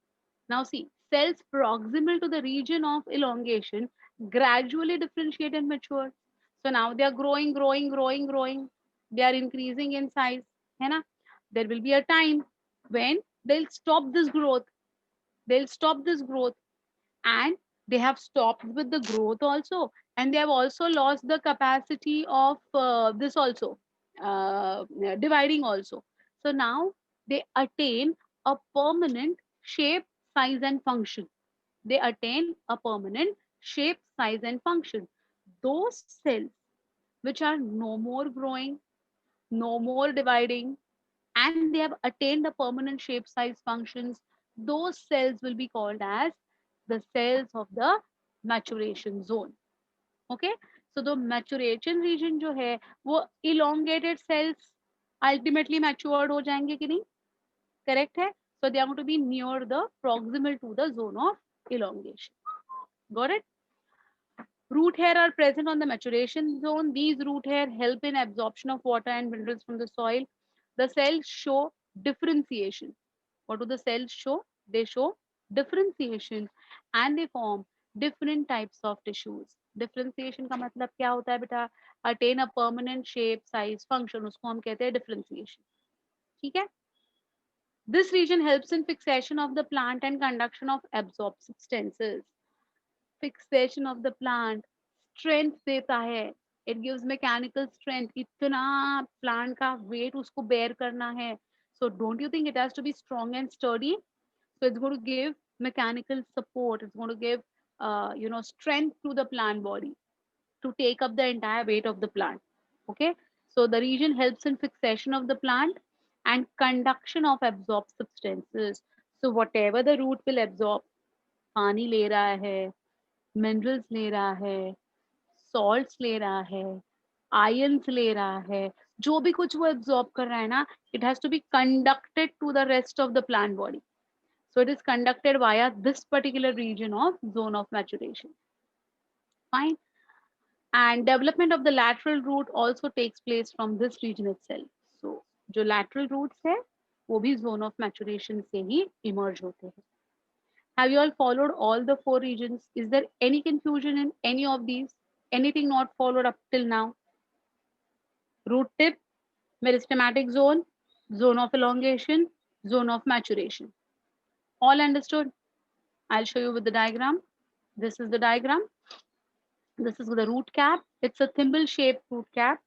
Now see, cells proximal to the region of elongation gradually differentiate and mature. So now they are growing, growing, growing, growing. They are increasing in size. है ना? There will be a time when they'll stop this growth. They'll stop this growth, and they have stopped with the growth also, and they have also lost the capacity of this also, dividing also. So now they attain a permanent shape, size and function. They attain a permanent shape, size and function. Those cells which are no more growing, no more dividing, and they have attained the permanent shape, size, functions, those cells will be called as the cells of the maturation zone. Okay, so the maturation region जो है वो elongated cells ultimately matured हो जाएंगे कि नहीं? Correct है? So they are going to be near the proximal to the zone of elongation. Got it? Root hair are present on the maturation zone. These root hair help in absorption of water and minerals from the soil. The cells show differentiation. What do the cells show? They show differentiation and they form different types of tissues. Differentiation का मतलब क्या होता है बेटा? Attain a permanent shape, size, function. उसको हम कहते हैं differentiation. ठीक है? This region helps in fixation of the plant and conduction of absorbed substances. Fixation of the plant, strength देता है. It gives mechanical strength. इतना plant का weight उसको bear करना है. So don't you think it has to be strong and sturdy? So it's going to give mechanical support. It's going to give, strength to the plant body to take up the entire weight of the plant. Okay. So the region helps in fixation of the plant and conduction of absorbed substances. So whatever the root will absorb, पानी ले रहा है, minerals ले रहा है, salts ले रहा है, आयंस ले रहा है, जो भी कुछ वो एब्जॉर्ब कर रहा है ना, it has to be conducted to the rest of the plant body. So it is conducted via this particular region of zone of maturation. Fine. And development of the lateral root also takes place from this region itself. So जो lateral roots है वो भी zone of maturation से ही emerge होते हैं. Have you all followed all the 4 regions? Is there any confusion in any of these? Anything not followed up till now? Root tip, meristematic zone, zone of elongation, zone of maturation. All understood? I'll show you with the diagram. This is the diagram. This is the root cap. It's a thimble shaped root cap.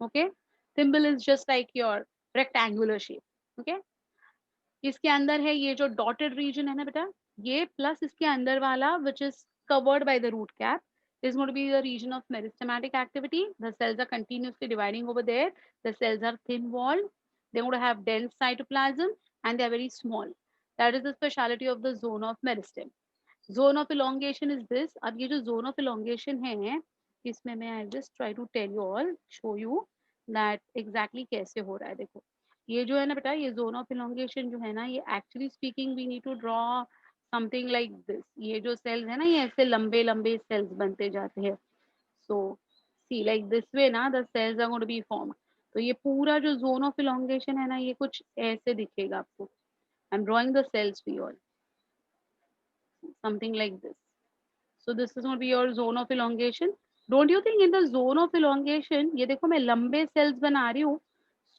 Okay. Thimble is just like your rectangular shape. Okay. इसके अंदर है ये जो dotted region है ना बेटा, ये plus इसके अंदर वाला which is covered by the root cap is going to be the region of meristematic activity. The cells are continuously dividing over there. The cells are thin walled. They're going to have dense cytoplasm and they are very small. That is the speciality of the zone of meristem. Zone of elongation is this. अब ये जो zone of elongation है, इसमें मैं I just try to tell you all, show you that exactly कैसे हो रहा है. देखो ये जो है ना बेटा, ये zone of elongation जो है ना, ये actually speaking we need to draw something like this. ये जो cells है ना, ये ऐसे लंबे लंबे cells बनते जाते हैं. So see like this way ना, the cells are going to be formed. तो ये पूरा जो zone of elongation है ना, ये कुछ ऐसे दिखेगा आपको. I'm drawing the cells for you all. Something like this. So this is going to be your zone of elongation. Don't you think in the zone of elongation, ये देखो मैं लंबे cells बना रही हूँ.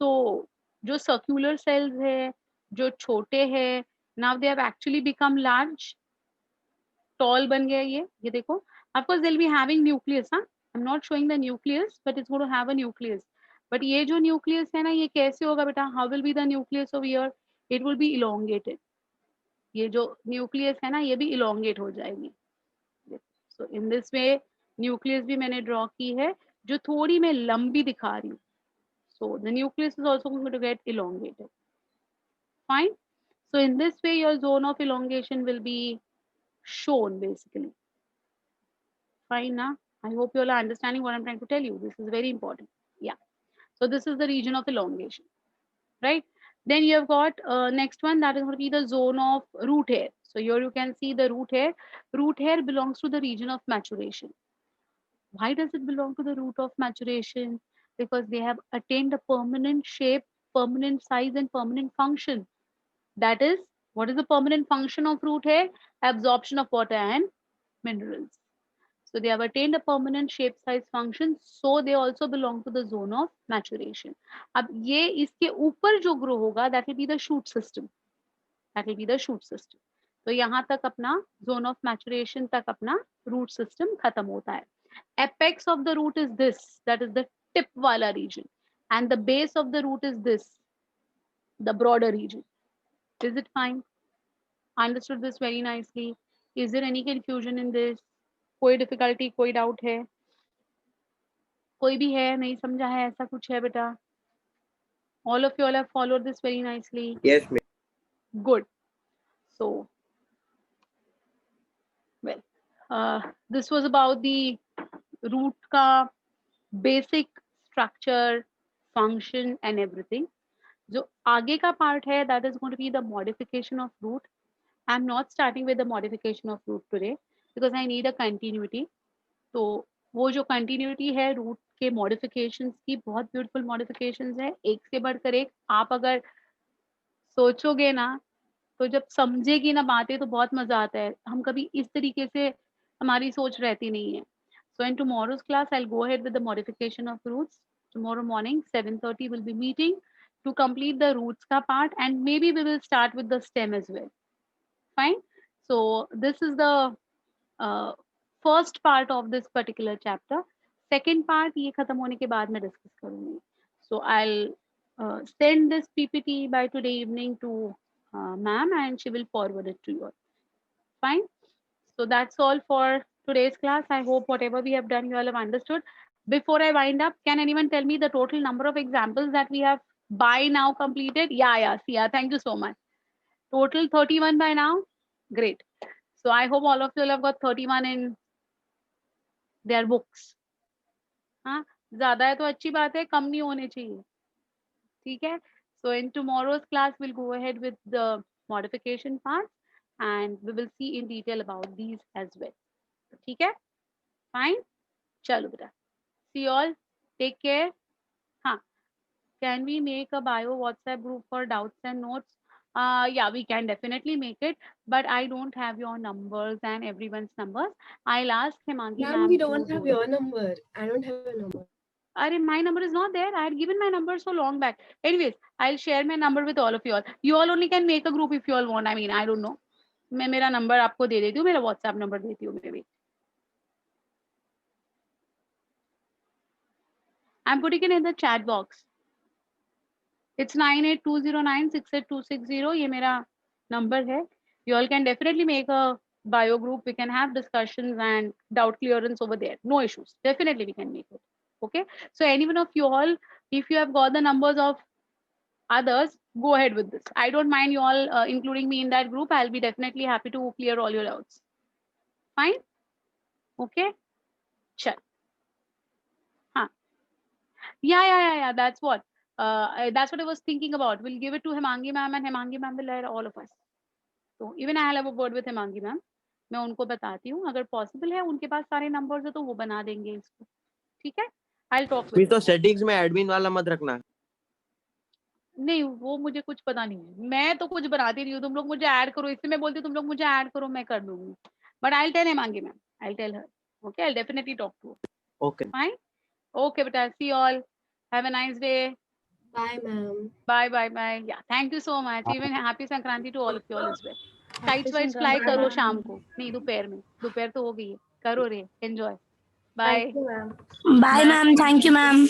So जो circular cells है, जो छोटे हैं, now they have actually become large. Tall बन गया ये देखो. Of course they'll be having nucleus, huh? I'm not showing the nucleus, but it's going to have a nucleus. But ये जो nucleus है ना, ये कैसे होगा बेटा? How will be the nucleus over here? It will be elongated. ये जो nucleus है ना, ये भी elongate हो जाएगी. So in this way nucleus भी मैंने draw की है, जो थोड़ी मैं लंबी दिखा रही हूँ. So the nucleus is also going to get elongated. Fine. So in this way, your zone of elongation will be shown basically. Fine, na? I hope you all are understanding what I'm trying to tell you. This is very important. Yeah. So this is the region of elongation, right? Then you have got next one, that is going to be the zone of root hair. So here you can see the root hair. Root hair belongs to the region of maturation. Why does it belong to the root of maturation? Because they have attained a permanent shape, permanent size, and permanent function. That is, what is the permanent function of root hair? Absorption of water and minerals. So they have attained a permanent shape, size, function. So they also belong to the zone of maturation. अब ये इसके ऊपर जो grow होगा, that will be the shoot system. That will be the shoot system. तो यहाँ तक अपना zone of maturation तक अपना root system खत्म होता है. Apex of the root is this, that is the tip wala region, and the base of the root is this, the broader region. Is it fine? Understood this very nicely. Is there any confusion in this? कोई difficulty, कोई doubt है? कोई भी है, नहीं समझा है, ऐसा कुछ है बेटा? All of you all have followed this very nicely. Yes, ma'am. Good. So, well, this was about the root का basic structure, function and everything. जो आगे का part है, that is going to be the modification of root. I'm not starting with the modification of root today because I need a continuity. तो वो जो continuity है root के modifications की, बहुत beautiful modifications है, एक से बढ़कर एक. आप अगर सोचोगे ना, तो जब समझेगी ना बातें तो बहुत मजा आता है. हम कभी इस तरीके से हमारी सोच रहती नहीं है. So in tomorrow's class, I'll go ahead with the modification of roots. Tomorrow morning, 7:30, we'll be meeting to complete the roots ka part, and maybe we will start with the stem as well. Fine. So this is the first part of this particular chapter. Second part ये खत्म होने के बाद मैं discuss करूँगी. So I'll send this PPT by today evening to ma'am, and she will forward it to you all. Fine. So that's all for today's class. I hope whatever we have done, you all have understood. Before I wind up, can anyone tell me the total number of examples that we have by now completed? Yeah, Sia, thank you so much. Total 31 by now. Great. So I hope all of you all have got 31 in their books. हाँ, ज़्यादा है तो अच्छी बात है, कम नहीं होने चाहिए. ठीक है? So in tomorrow's class, we'll go ahead with the modification part, and we will see in detail about these as well. ठीक है? Fine? चलो बेटा. See you all. Take care. हाँ. Can we make a bio WhatsApp group for doubts and notes? Yeah, we can definitely make it, but I don't have your numbers and everyone's numbers. I'll ask Hemangi Ma'am, we don't have your number. I don't have your number. My number is not there. I had given my number so long back. Anyways, I'll share my number with all of you all. You all only can make a group if you all want. I mean, I don't know. मैं मेरा number आपको दे देती हूँ, मेरा WhatsApp number देती हूँ मैं भी. I'm putting it in the chat box. It's 9820968260. ये मेरा number है. You all can definitely make a bio group. We can have discussions and doubt clearance over there. No issues. Definitely we can make it. Okay. So anyone of you all, if you have got the numbers of others, go ahead with this. I don't mind you all including me in that group. I'll be definitely happy to clear all your doubts. Fine. Okay. Sure. Huh. Yeah. That's what. That's what I was thinking about. We'll give it to Hemangi ma'am, and Hemangi ma'am will let all of us. So even I'll have a word with Hemangi ma'am. मैं उनको बताती हूँ, अगर possible है, उनके पास सारे numbers है तो वो बना देंगे इसको. ठीक है? I'll talk with. तो settings में admin वाला मत रखना. नहीं, वो मुझे कुछ पता नहीं है. मैं तो कुछ बनाती नहीं हूँ. तुम लोग मुझे ऐड करो, इससे मैं बोलती हूँ तुम लोग मुझे ऐड करो, मैं कर दूंगी. But I'll tell Hemangi ma'am. I'll tell her. Okay, I'll definitely talk to her. Okay. Fine. Okay, but I'll see you all. Have a nice day. Bye, ma'am. Bye. Yeah, thank you so much. Even happy Sankranti to all of you all as well. Kites whites fly करो शाम को. नहीं, दोपहर में. दोपहर तो हो गई है. करो रे. Enjoy. Bye. Thank you, ma'am. Bye, ma'am. Thank you, ma'am.